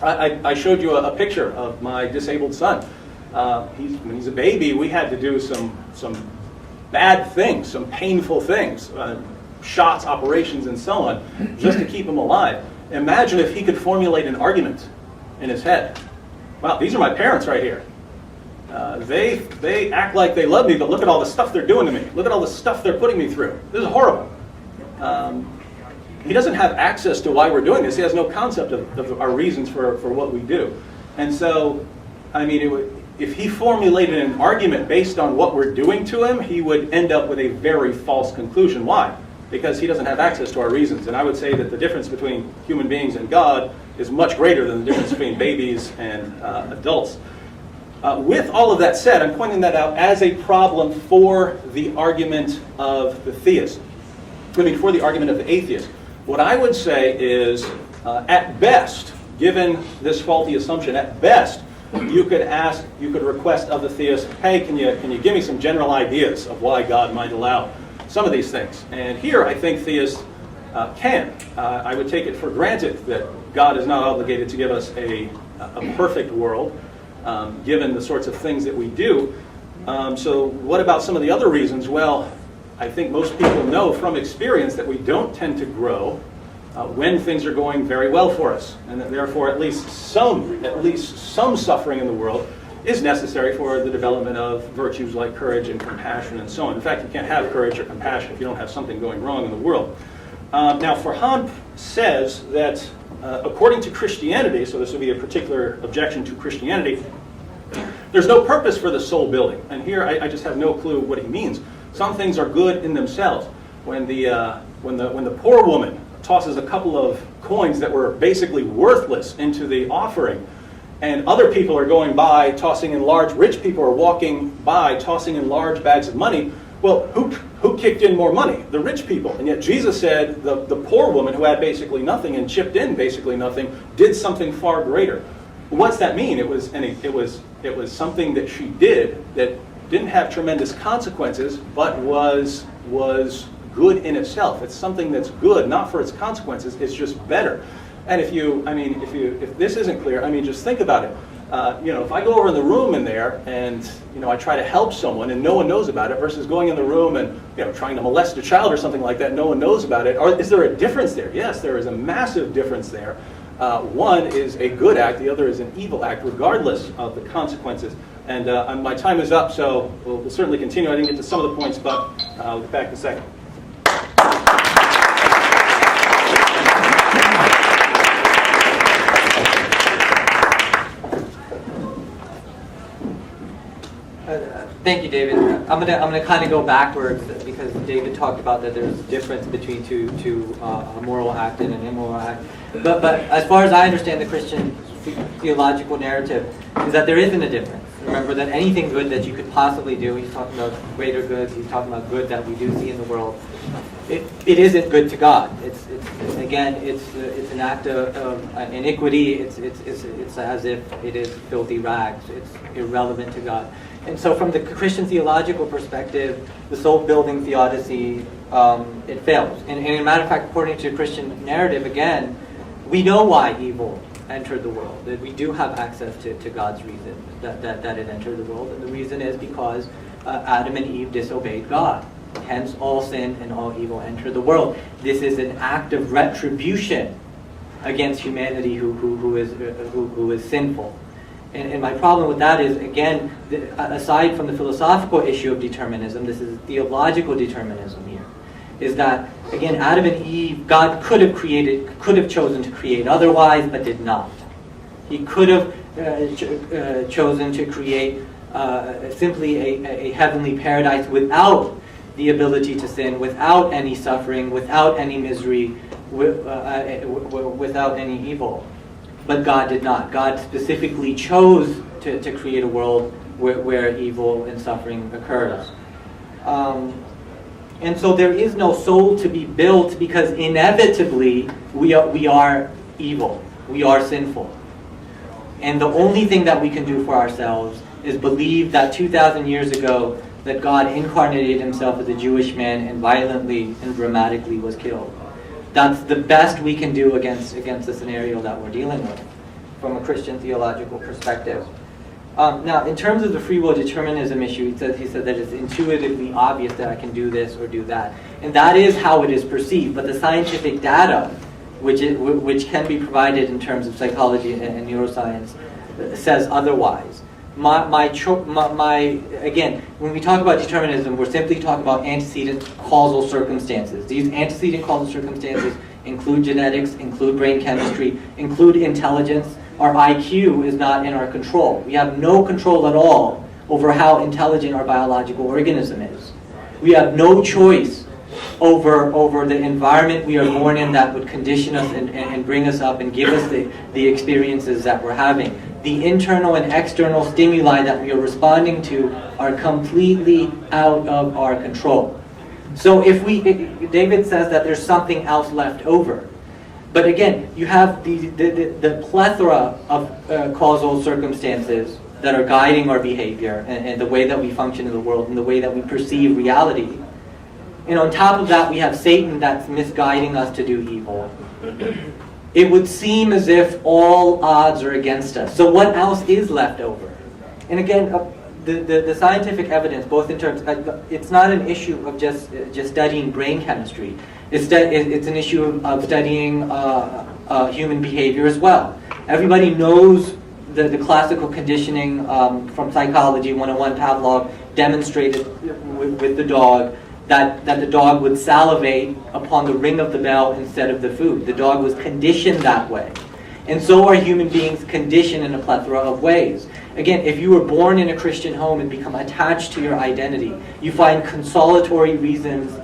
I showed you a picture of my disabled son. When he's a baby, we had to do some bad things, some painful things, shots, operations, and so on, just to keep him alive. Imagine if he could formulate an argument in his head. Wow, these are my parents right here. They act like they love me, but look at all the stuff they're doing to me. Look at all the stuff they're putting me through. This is horrible. He doesn't have access to why we're doing this. He has no concept of our reasons for what we do. And so, if he formulated an argument based on what we're doing to him, he would end up with a very false conclusion. Why? Because he doesn't have access to our reasons. And I would say that the difference between human beings and God is much greater than the difference between babies and adults. With all of that said, I'm pointing that out as a problem for the argument of the theist. For the argument of the atheist. What I would say is, at best, given this faulty assumption, at best, you could request of the theist, hey, can you give me some general ideas of why God might allow some of these things? And here, I think theists can. I would take it for granted that God is not obligated to give us a perfect world, given the sorts of things that we do. So what about some of the other reasons? Well, I think most people know from experience that we don't tend to grow when things are going very well for us, and that therefore at least some suffering in the world is necessary for the development of virtues like courage and compassion and so on. In fact, you can't have courage or compassion if you don't have something going wrong in the world. Now, Farhan says that according to Christianity, so this would be a particular objection to Christianity, there's no purpose for the soul building. And here I just have no clue what he means. Some things are good in themselves. When the poor woman tosses a couple of coins that were basically worthless into the offering, and other people are going by tossing in large, rich people are walking by tossing in large bags of money, well, who kicked in more money? The rich people. And yet Jesus said the poor woman who had basically nothing and chipped in basically nothing did something far greater. What's that mean? It was something that she did that didn't have tremendous consequences, but was good in itself. It's something that's good, not for its consequences. It's just better. And if this isn't clear, just think about it. If I go over in the room in there and I try to help someone and no one knows about it, versus going in the room and trying to molest a child or something like that, no one knows about it. Or is there a difference there? Yes, there is a massive difference there. One is a good act, the other is an evil act, regardless of the consequences. And my time is up, so we'll certainly continue. I didn't get to some of the points, but I'll get back in a second. Thank you, David. I'm gonna kind of go backwards because David talked about that there's a difference between a moral act and an immoral act. But as far as I understand the Christian theological narrative, is that there isn't a difference. Remember that anything good that you could possibly do, he's talking about greater goods, he's talking about good that we do see in the world, it isn't good to God. It's an act of iniquity. It's as if it is filthy rags. It's irrelevant to God. And so from the Christian theological perspective, the soul-building theodicy, it fails. And in a matter of fact, according to Christian narrative, again, we know why evil entered the world. That we do have access to God's reason that it entered the world. And the reason is because Adam and Eve disobeyed God. Hence all sin and all evil entered the world. This is an act of retribution against humanity who is sinful. And my problem with that is, again, aside from the philosophical issue of determinism, this is theological determinism here, is that, again, Adam and Eve, God could have chosen to create otherwise, but did not. He could have chosen to create simply a heavenly paradise without the ability to sin, without any suffering, without any misery, without any evil. But God did not. God specifically chose to create a world where evil and suffering occurs. And so there is no soul to be built because inevitably we are evil. We are sinful. And the only thing that we can do for ourselves is believe that 2,000 years ago that God incarnated himself as a Jewish man and violently and dramatically was killed. That's the best we can do against the scenario that we're dealing with from a Christian theological perspective. Now, in terms of the free will determinism issue, he said that it's intuitively obvious that I can do this or do that. And that is how it is perceived. But the scientific data, which can be provided in terms of psychology and neuroscience, says otherwise. Again, when we talk about determinism, we're simply talking about antecedent causal circumstances. These antecedent causal circumstances include genetics, include brain chemistry, include intelligence. Our IQ is not in our control. We have no control at all over how intelligent our biological organism is. We have no choice over the environment we are born in that would condition us and bring us up and give us the experiences that we're having. The internal and external stimuli that we are responding to are completely out of our control. So David says that there's something else left over. But again, you have the plethora of causal circumstances that are guiding our behavior and the way that we function in the world and the way that we perceive reality. And on top of that, we have Satan that's misguiding us to do evil. It would seem as if all odds are against us. So what else is left over? And again, the scientific evidence, both in terms, it's not an issue of just studying brain chemistry. It's an issue of studying human behavior as well. Everybody knows the classical conditioning from Psychology 101, Pavlov demonstrated with the dog that the dog would salivate upon the ring of the bell instead of the food. The dog was conditioned that way. And so are human beings conditioned in a plethora of ways. Again, if you were born in a Christian home and become attached to your identity, you find consolatory reasons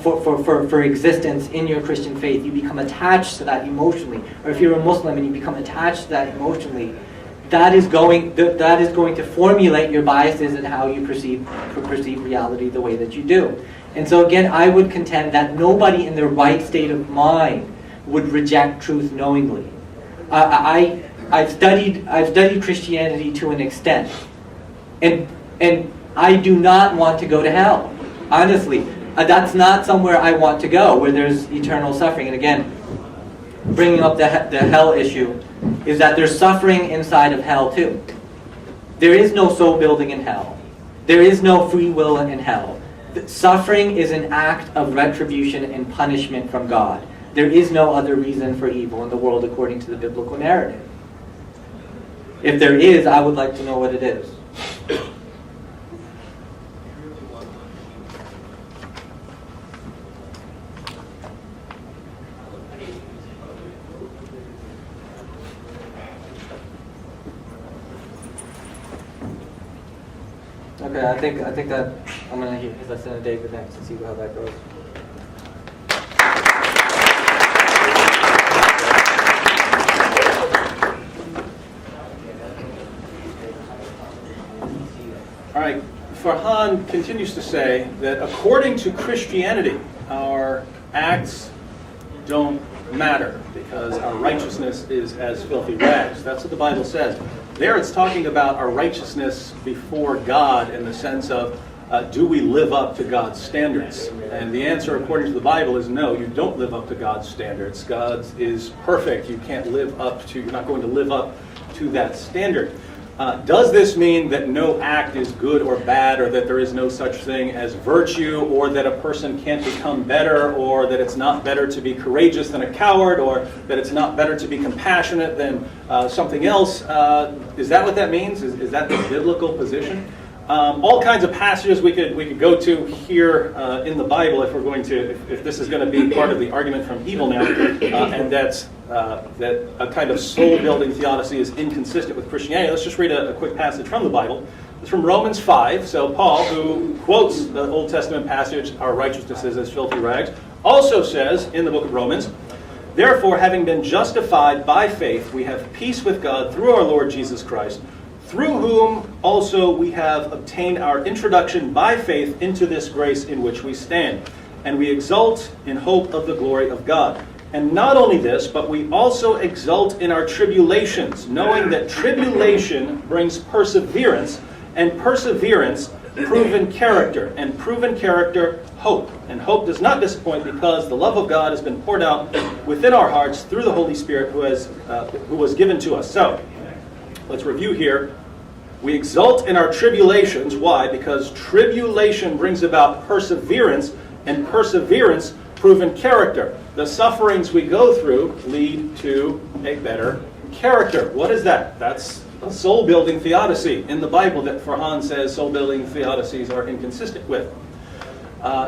for existence in your Christian faith. You become attached to that emotionally. Or if you're a Muslim and you become attached to that emotionally, that is going to formulate your biases and how you perceive reality the way that you do. And so again, I would contend that nobody in their right state of mind would reject truth knowingly. I've studied Christianity to an extent, and I do not want to go to hell. Honestly, that's not somewhere I want to go, where there's eternal suffering. And again, bringing up the hell issue is that there's suffering inside of hell too. There is no soul building in hell. There is no free will in hell. Suffering is an act of retribution and punishment from God. There is no other reason for evil in the world according to the biblical narrative. If there is, I would like to know what it is. Okay, I think that I'm gonna listen to David next and see how that goes. All right, Farhan continues to say that according to Christianity, our acts don't matter because our righteousness is as filthy rags. That's what the Bible says. There it's talking about our righteousness before God in the sense of do we live up to God's standards? And the answer according to the Bible is no, you don't live up to God's standards. God is perfect. You're not going to live up to that standard. Does this mean that no act is good or bad, or that there is no such thing as virtue, or that a person can't become better, or that it's not better to be courageous than a coward, or that it's not better to be compassionate than something else? Is that what that means? Is that the biblical position? All kinds of passages we could go to here in the Bible if we're going to, if this is going to be part of the argument from evil now, and that a kind of soul-building theodicy is inconsistent with Christianity. Let's just read a quick passage from the Bible. It's from Romans 5. So Paul, who quotes the Old Testament passage, "Our righteousness is as filthy rags," also says in the book of Romans, "Therefore, having been justified by faith, we have peace with God through our Lord Jesus Christ, through whom also we have obtained our introduction by faith into this grace in which we stand. And we exult in hope of the glory of God. And not only this, but we also exult in our tribulations, knowing that tribulation brings perseverance, and perseverance, proven character, and proven character, hope. And hope does not disappoint, because the love of God has been poured out within our hearts through the Holy Spirit who was given to us." So, let's review here. We exult in our tribulations. Why? Because tribulation brings about perseverance, and perseverance, proven character. The sufferings we go through lead to a better character. What is that? That's a soul-building theodicy in the Bible that Farhan says soul-building theodicies are inconsistent with.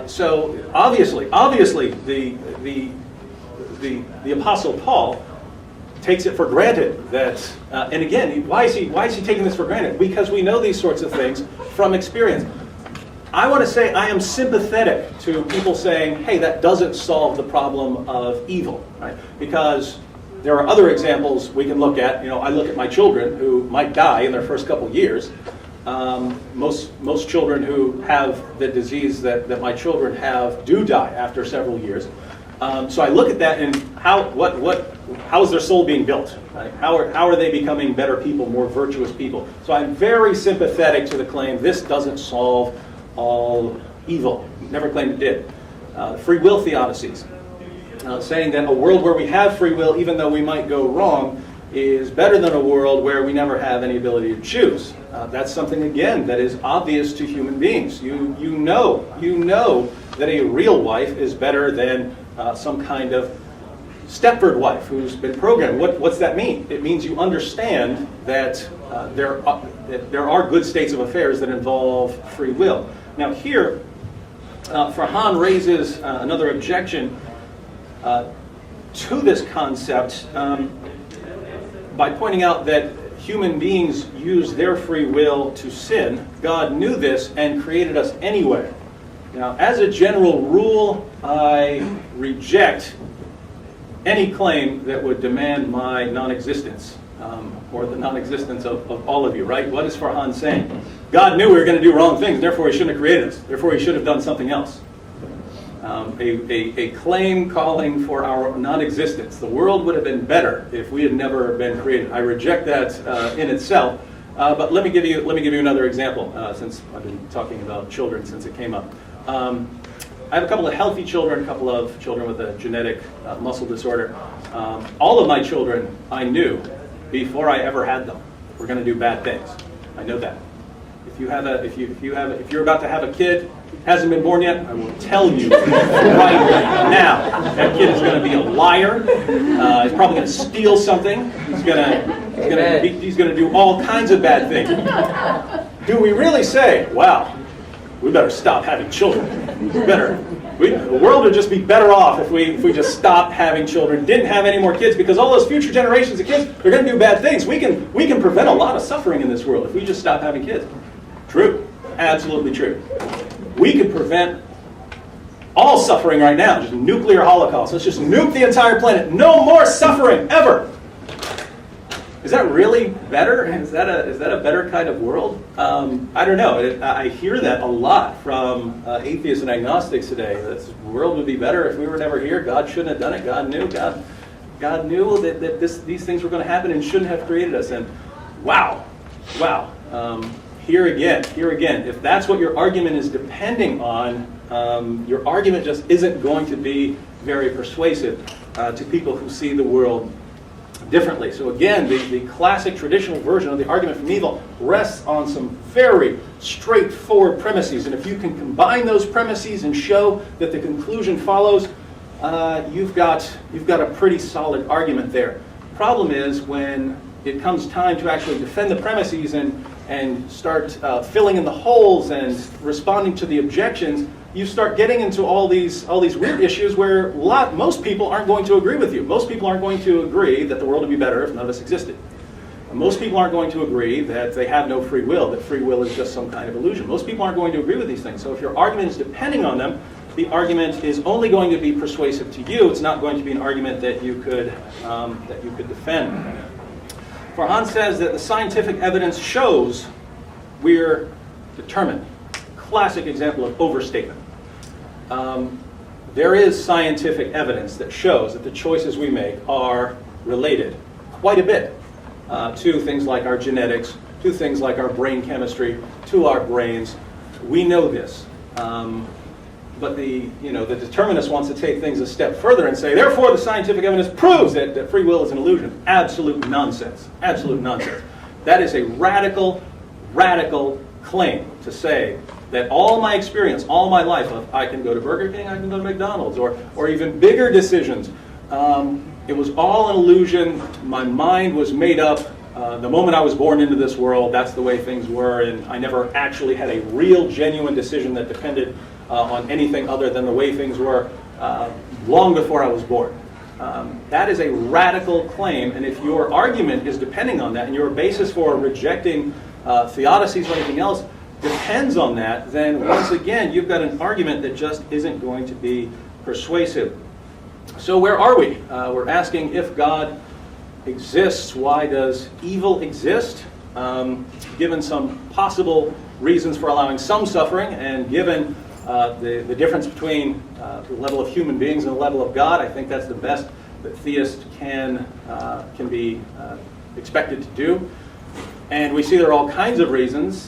So obviously, the Apostle Paul takes it for granted that, and again, why is he taking this for granted? Because we know these sorts of things from experience. I want to say I am sympathetic to people saying, hey, that doesn't solve the problem of evil, right? Because there are other examples we can look at. You know, I look at my children who might die in their first couple years. Most children who have the disease that my children have do die after several years. So I look at that and how is their soul being built? Right? How are they becoming better people, more virtuous people? So I'm very sympathetic to the claim this doesn't solve all evil. Never claimed it did. Free will theodicies, saying that a world where we have free will, even though we might go wrong, is better than a world where we never have any ability to choose. That's something, again, that is obvious to human beings. You know that a real wife is better than some kind of Stepford wife who's been programmed. What's that mean? It means you understand that there are good states of affairs that involve free will. Now here, Farhan raises another objection to this concept by pointing out that human beings use their free will to sin. God knew this and created us anyway. Now, as a general rule, I reject any claim that would demand my non-existence, or the non-existence of all of you, right? What is Farhan saying? God knew we were going to do wrong things, therefore he shouldn't have created us. Therefore he should have done something else. A claim calling for our non-existence. The world would have been better if we had never been created. I reject that in itself. But let me give you another example, since I've been talking about children since it came up. I have a couple of healthy children, a couple of children with a genetic muscle disorder. All of my children I knew before I ever had them were going to do bad things. I know that. If you're about to have a kid, hasn't been born yet, I will tell you right now, that kid is going to be a liar. He's probably going to steal something. He's going to do all kinds of bad things. Do we really say, wow, we better stop having children? The world would just be better off if we just stopped having children, didn't have any more kids, because all those future generations of kids are going to do bad things. We can prevent a lot of suffering in this world if we just stop having kids. True. Absolutely true. We could prevent all suffering right now, just nuclear holocaust. Let's just nuke the entire planet. No more suffering, ever. Is that really better? Is that a better kind of world? I don't know. I hear that a lot from atheists and agnostics today. This world would be better if we were never here. God shouldn't have done it. God knew that these things were going to happen and shouldn't have created us. And wow. Here again, if that's what your argument is depending on, your argument just isn't going to be very persuasive to people who see the world differently. So again, the classic traditional version of the argument from evil rests on some very straightforward premises. And if you can combine those premises and show that the conclusion follows, you've got a pretty solid argument there. Problem is when it comes time to actually defend the premises and start filling in the holes and responding to the objections, you start getting into all these weird issues where most people aren't going to agree with you. Most people aren't going to agree that the world would be better if none of us existed. Most people aren't going to agree that they have no free will, that free will is just some kind of illusion. Most people aren't going to agree with these things. So if your argument is depending on them, the argument is only going to be persuasive to you. It's not going to be an argument that you could defend. Farhan says that the scientific evidence shows we're determined. Classic example of overstatement. There is scientific evidence that shows that the choices we make are related quite a bit to things like our genetics, to things like our brain chemistry, to our brains. We know this. But the determinist wants to take things a step further and say, therefore the scientific evidence proves that free will is an illusion. Absolute nonsense. Absolute nonsense. That is a radical claim to say that all my experience, all my life, I can go to Burger King, I can go to McDonald's, or even bigger decisions, it was all an illusion. My mind was made up. The moment I was born into this world, that's the way things were, and I never actually had a real, genuine decision that depended on anything other than the way things were long before I was born. That is a radical claim, and if your argument is depending on that, and your basis for rejecting theodicies or anything else depends on that, then once again, you've got an argument that just isn't going to be persuasive. So where are we? We're asking if God exists, why does evil exist? Given some possible reasons for allowing some suffering, and given the difference between the level of human beings and the level of God, I think that's the best that theists can be expected to do. And we see there are all kinds of reasons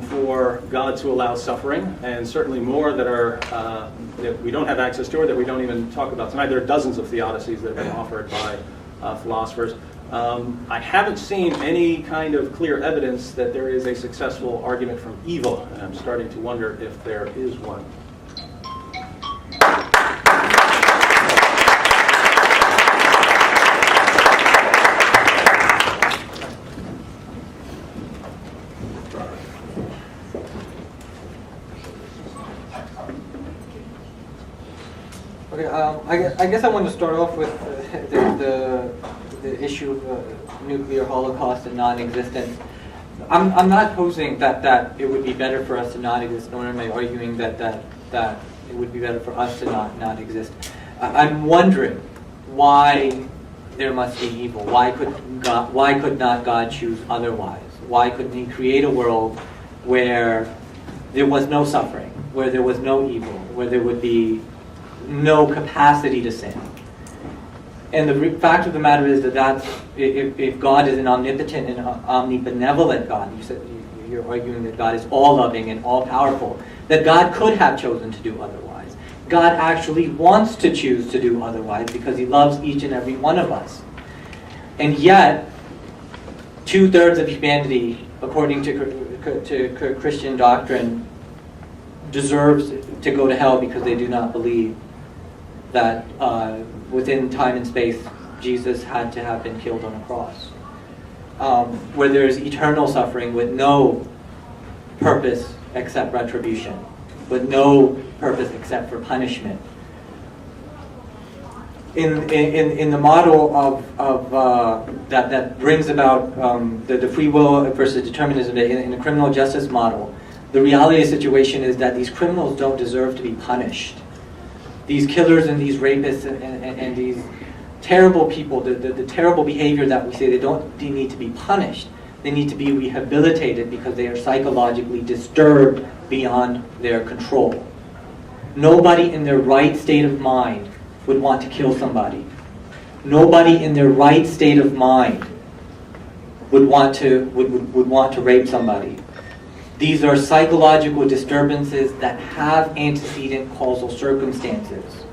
for God to allow suffering, and certainly more that we don't have access to or that we don't even talk about tonight. There are dozens of theodicies that have been offered by philosophers. I haven't seen any kind of clear evidence that there is a successful argument from evil, and I'm starting to wonder if there is one. I guess I want to start off with the issue of nuclear holocaust and non-existence. I'm not posing that it would be better for us to not exist, nor am I arguing that it would be better for us to not exist. I'm wondering why there must be evil. Why could not God choose otherwise? Why couldn't He create a world where there was no suffering, where there was no evil, where there would be no capacity to sin? And the fact of the matter is that if God is an omnipotent and omnibenevolent God, you're arguing that God is all-loving and all-powerful, that God could have chosen to do otherwise. God actually wants to choose to do otherwise because He loves each and every one of us. And yet, 2/3 of humanity, according to Christian doctrine, deserves to go to hell because they do not believe that within time and space, Jesus had to have been killed on a cross. Where there is eternal suffering with no purpose except retribution, with no purpose except for punishment. In the model of that brings about the free will versus determinism in the criminal justice model, the reality of the situation is that these criminals don't deserve to be punished. These killers and these rapists and these terrible people, the terrible behavior that we say, they need to be punished. They need to be rehabilitated because they are psychologically disturbed beyond their control. Nobody in their right state of mind would want to kill somebody. Nobody in their right state of mind would want to rape somebody. These are psychological disturbances that have antecedent causal circumstances.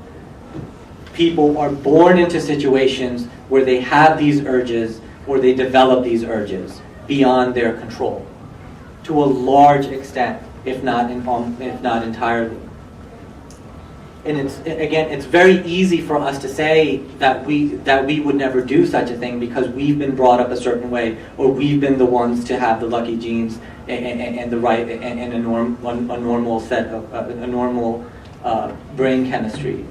People are born into situations where they have these urges or they develop these urges beyond their control, to a large extent, if not entirely. And it's very easy for us to say that we would never do such a thing because we've been brought up a certain way, or we've been the ones to have the lucky genes and the right and a normal set of a normal brain chemistry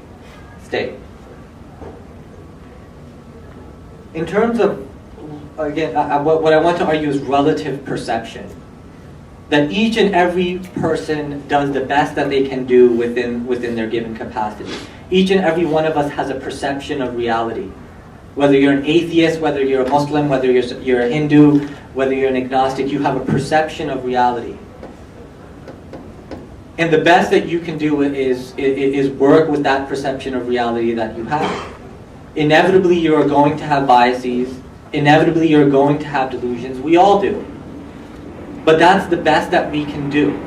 state. In terms of, again, what I want to argue is relative perception. That each and every person does the best that they can do within their given capacity. Each and every one of us has a perception of reality. Whether you're an atheist, whether you're a Muslim, whether you're a Hindu, whether you're an agnostic, you have a perception of reality. And the best that you can do is work with that perception of reality that you have. Inevitably, you are going to have biases. Inevitably, you're going to have delusions. We all do. But that's the best that we can do.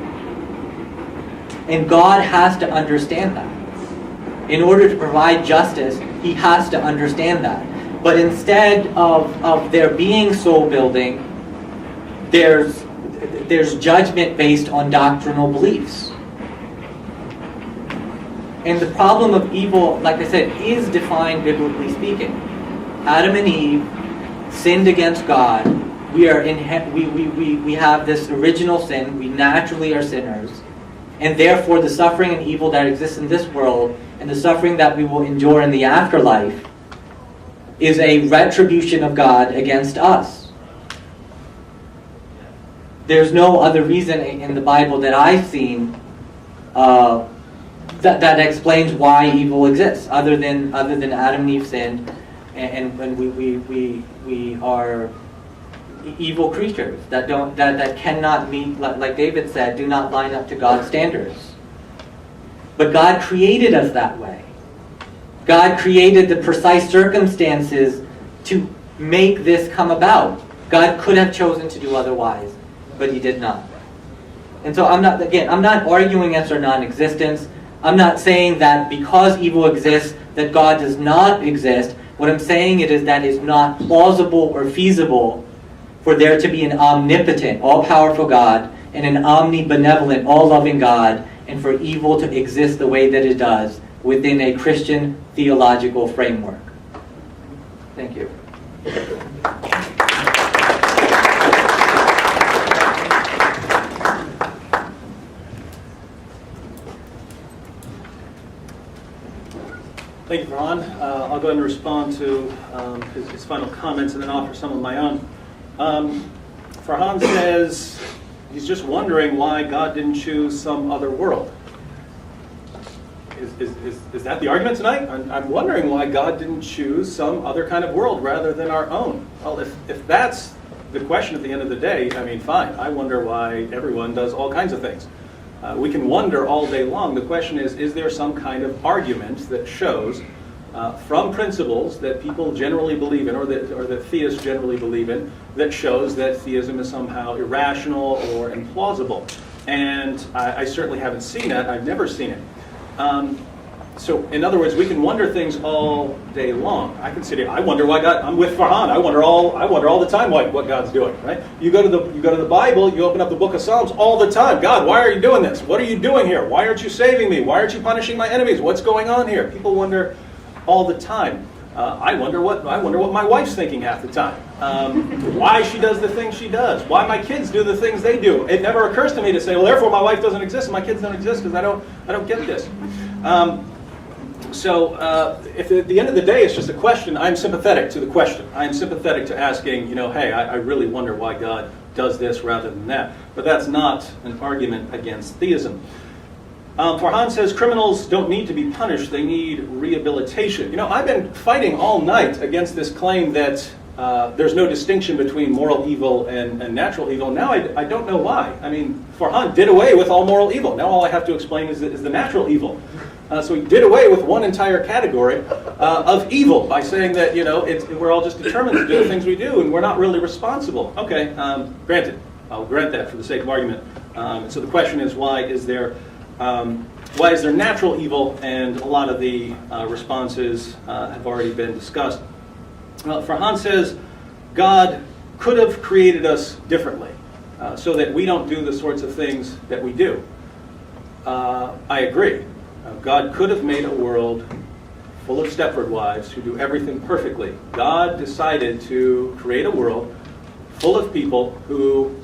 And God has to understand that. In order to provide justice, He has to understand that. But instead of there being soul building, there's judgment based on doctrinal beliefs. And the problem of evil, like I said, is defined biblically speaking. Adam and Eve sinned against God. We have this original sin. We naturally are sinners. And therefore the suffering and evil that exists in this world and the suffering that we will endure in the afterlife is a retribution of God against us. There's no other reason in the Bible that I've seen that explains why evil exists, other than Adam and Eve sinned, and we are evil creatures that cannot meet, like David said, do not line up to God's standards. But God created us that way. God created the precise circumstances to make this come about. God could have chosen to do otherwise, but He did not. And so I'm not arguing against our non-existence. I'm not saying that because evil exists, that God does not exist. What I'm saying is that it's not plausible or feasible for there to be an omnipotent, all-powerful God and an omnibenevolent, all-loving God, and for evil to exist the way that it does within a Christian theological framework. Thank you. go ahead and respond to his final comments and then offer some of my own. Farhan says he's just wondering why God didn't choose some other world. Is that the argument tonight? I'm wondering why God didn't choose some other kind of world rather than our own. Well, if that's the question at the end of the day, I mean, fine. I wonder why everyone does all kinds of things. We can wonder all day long. The question is there some kind of argument that shows from principles that people generally believe in, or that theists generally believe in, that shows that theism is somehow irrational or implausible? And I certainly haven't seen it. I've never seen it. So, in other words, we can wonder things all day long. I can sit here. I wonder why God. I'm with Farhan. I wonder all the time what God's doing. Right? You go to the Bible. You open up the Book of Psalms all the time. God, why are you doing this? What are you doing here? Why aren't you saving me? Why aren't you punishing my enemies? What's going on here? People wonder all the time. I wonder what my wife's thinking half the time. Why she does the things she does. Why my kids do the things they do. It never occurs to me to say, well, therefore my wife doesn't exist and my kids don't exist because I don't get this. So if at the end of the day it's just a question, I'm sympathetic to the question. I'm sympathetic to asking, hey, I really wonder why God does this rather than that. But that's not an argument against theism. Farhan says criminals don't need to be punished, they need rehabilitation. I've been fighting all night against this claim that there's no distinction between moral evil and natural evil. Now I don't know why. I mean, Farhan did away with all moral evil. Now all I have to explain is the natural evil. So he did away with one entire category of evil by saying that, we're all just determined to do the things we do and we're not really responsible. Okay, granted. I'll grant that for the sake of argument. So the question is, why is there natural evil? And a lot of the responses have already been discussed. Farhan says God could have created us differently so that we don't do the sorts of things that we do. I agree. God could have made a world full of Stepford wives who do everything perfectly. God decided to create a world full of people who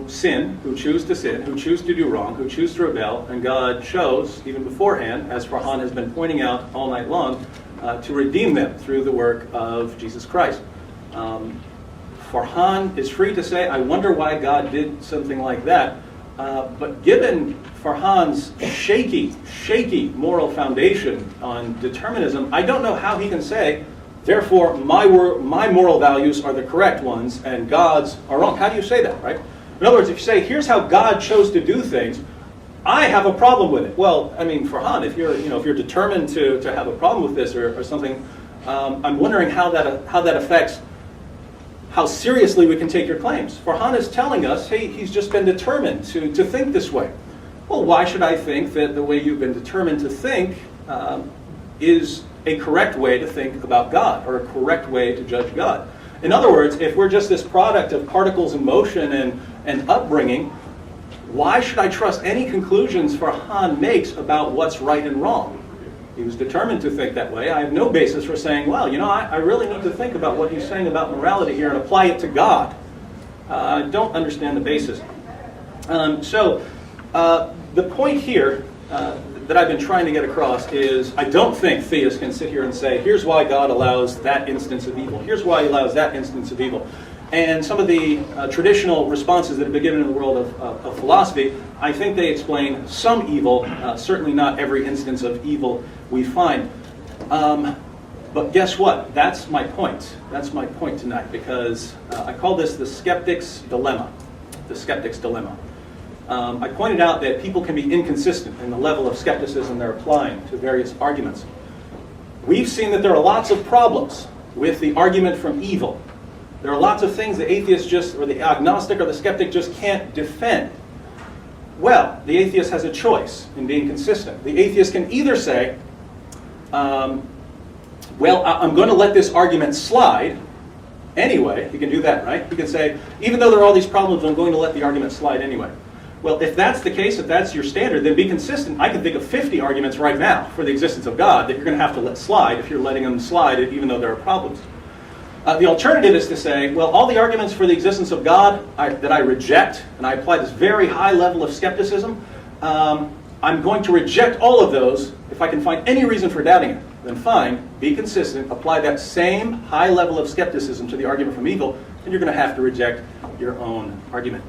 sin, who choose to sin, who choose to do wrong, who choose to rebel, and God chose, even beforehand, as Farhan has been pointing out all night long, to redeem them through the work of Jesus Christ. Farhan is free to say, I wonder why God did something like that, but given Farhan's shaky moral foundation on determinism, I don't know how he can say, therefore my moral values are the correct ones and God's are wrong. How do you say that, right? In other words, if you say, here's how God chose to do things, I have a problem with it. Well, I mean, Farhan, if you're determined to have a problem with this or something, I'm wondering how that affects how seriously we can take your claims. Farhan is telling us, hey, he's just been determined to think this way. Well, why should I think that the way you've been determined to think is a correct way to think about God or a correct way to judge God? In other words, if we're just this product of particles in motion and upbringing, why should I trust any conclusions Farhan makes about what's right and wrong? He was determined to think that way. I have no basis for saying, well, I really need to think about what he's saying about morality here and apply it to God. I don't understand the basis. The point here that I've been trying to get across is I don't think theists can sit here and say, here's why God allows that instance of evil. Here's why he allows that instance of evil. And some of the traditional responses that have been given in the world of philosophy, I think they explain some evil, certainly not every instance of evil we find. But guess what? That's my point. That's my point tonight, because I call this the skeptic's dilemma. The skeptic's dilemma. I pointed out that people can be inconsistent in the level of skepticism they're applying to various arguments. We've seen that there are lots of problems with the argument from evil. There are lots of things the atheist or the agnostic or the skeptic just can't defend. Well, the atheist has a choice in being consistent. The atheist can either say, I'm going to let this argument slide anyway. He can do that, right? He can say, even though there are all these problems, I'm going to let the argument slide anyway. Well, if that's the case, if that's your standard, then be consistent. I can think of 50 arguments right now for the existence of God that you're going to have to let slide if you're letting them slide, even though there are problems. The alternative is to say, well, all the arguments for the existence of God that I reject, and I apply this very high level of skepticism, I'm going to reject all of those if I can find any reason for doubting it. then fine, be consistent, apply that same high level of skepticism to the argument from evil, and you're going to have to reject your own argument.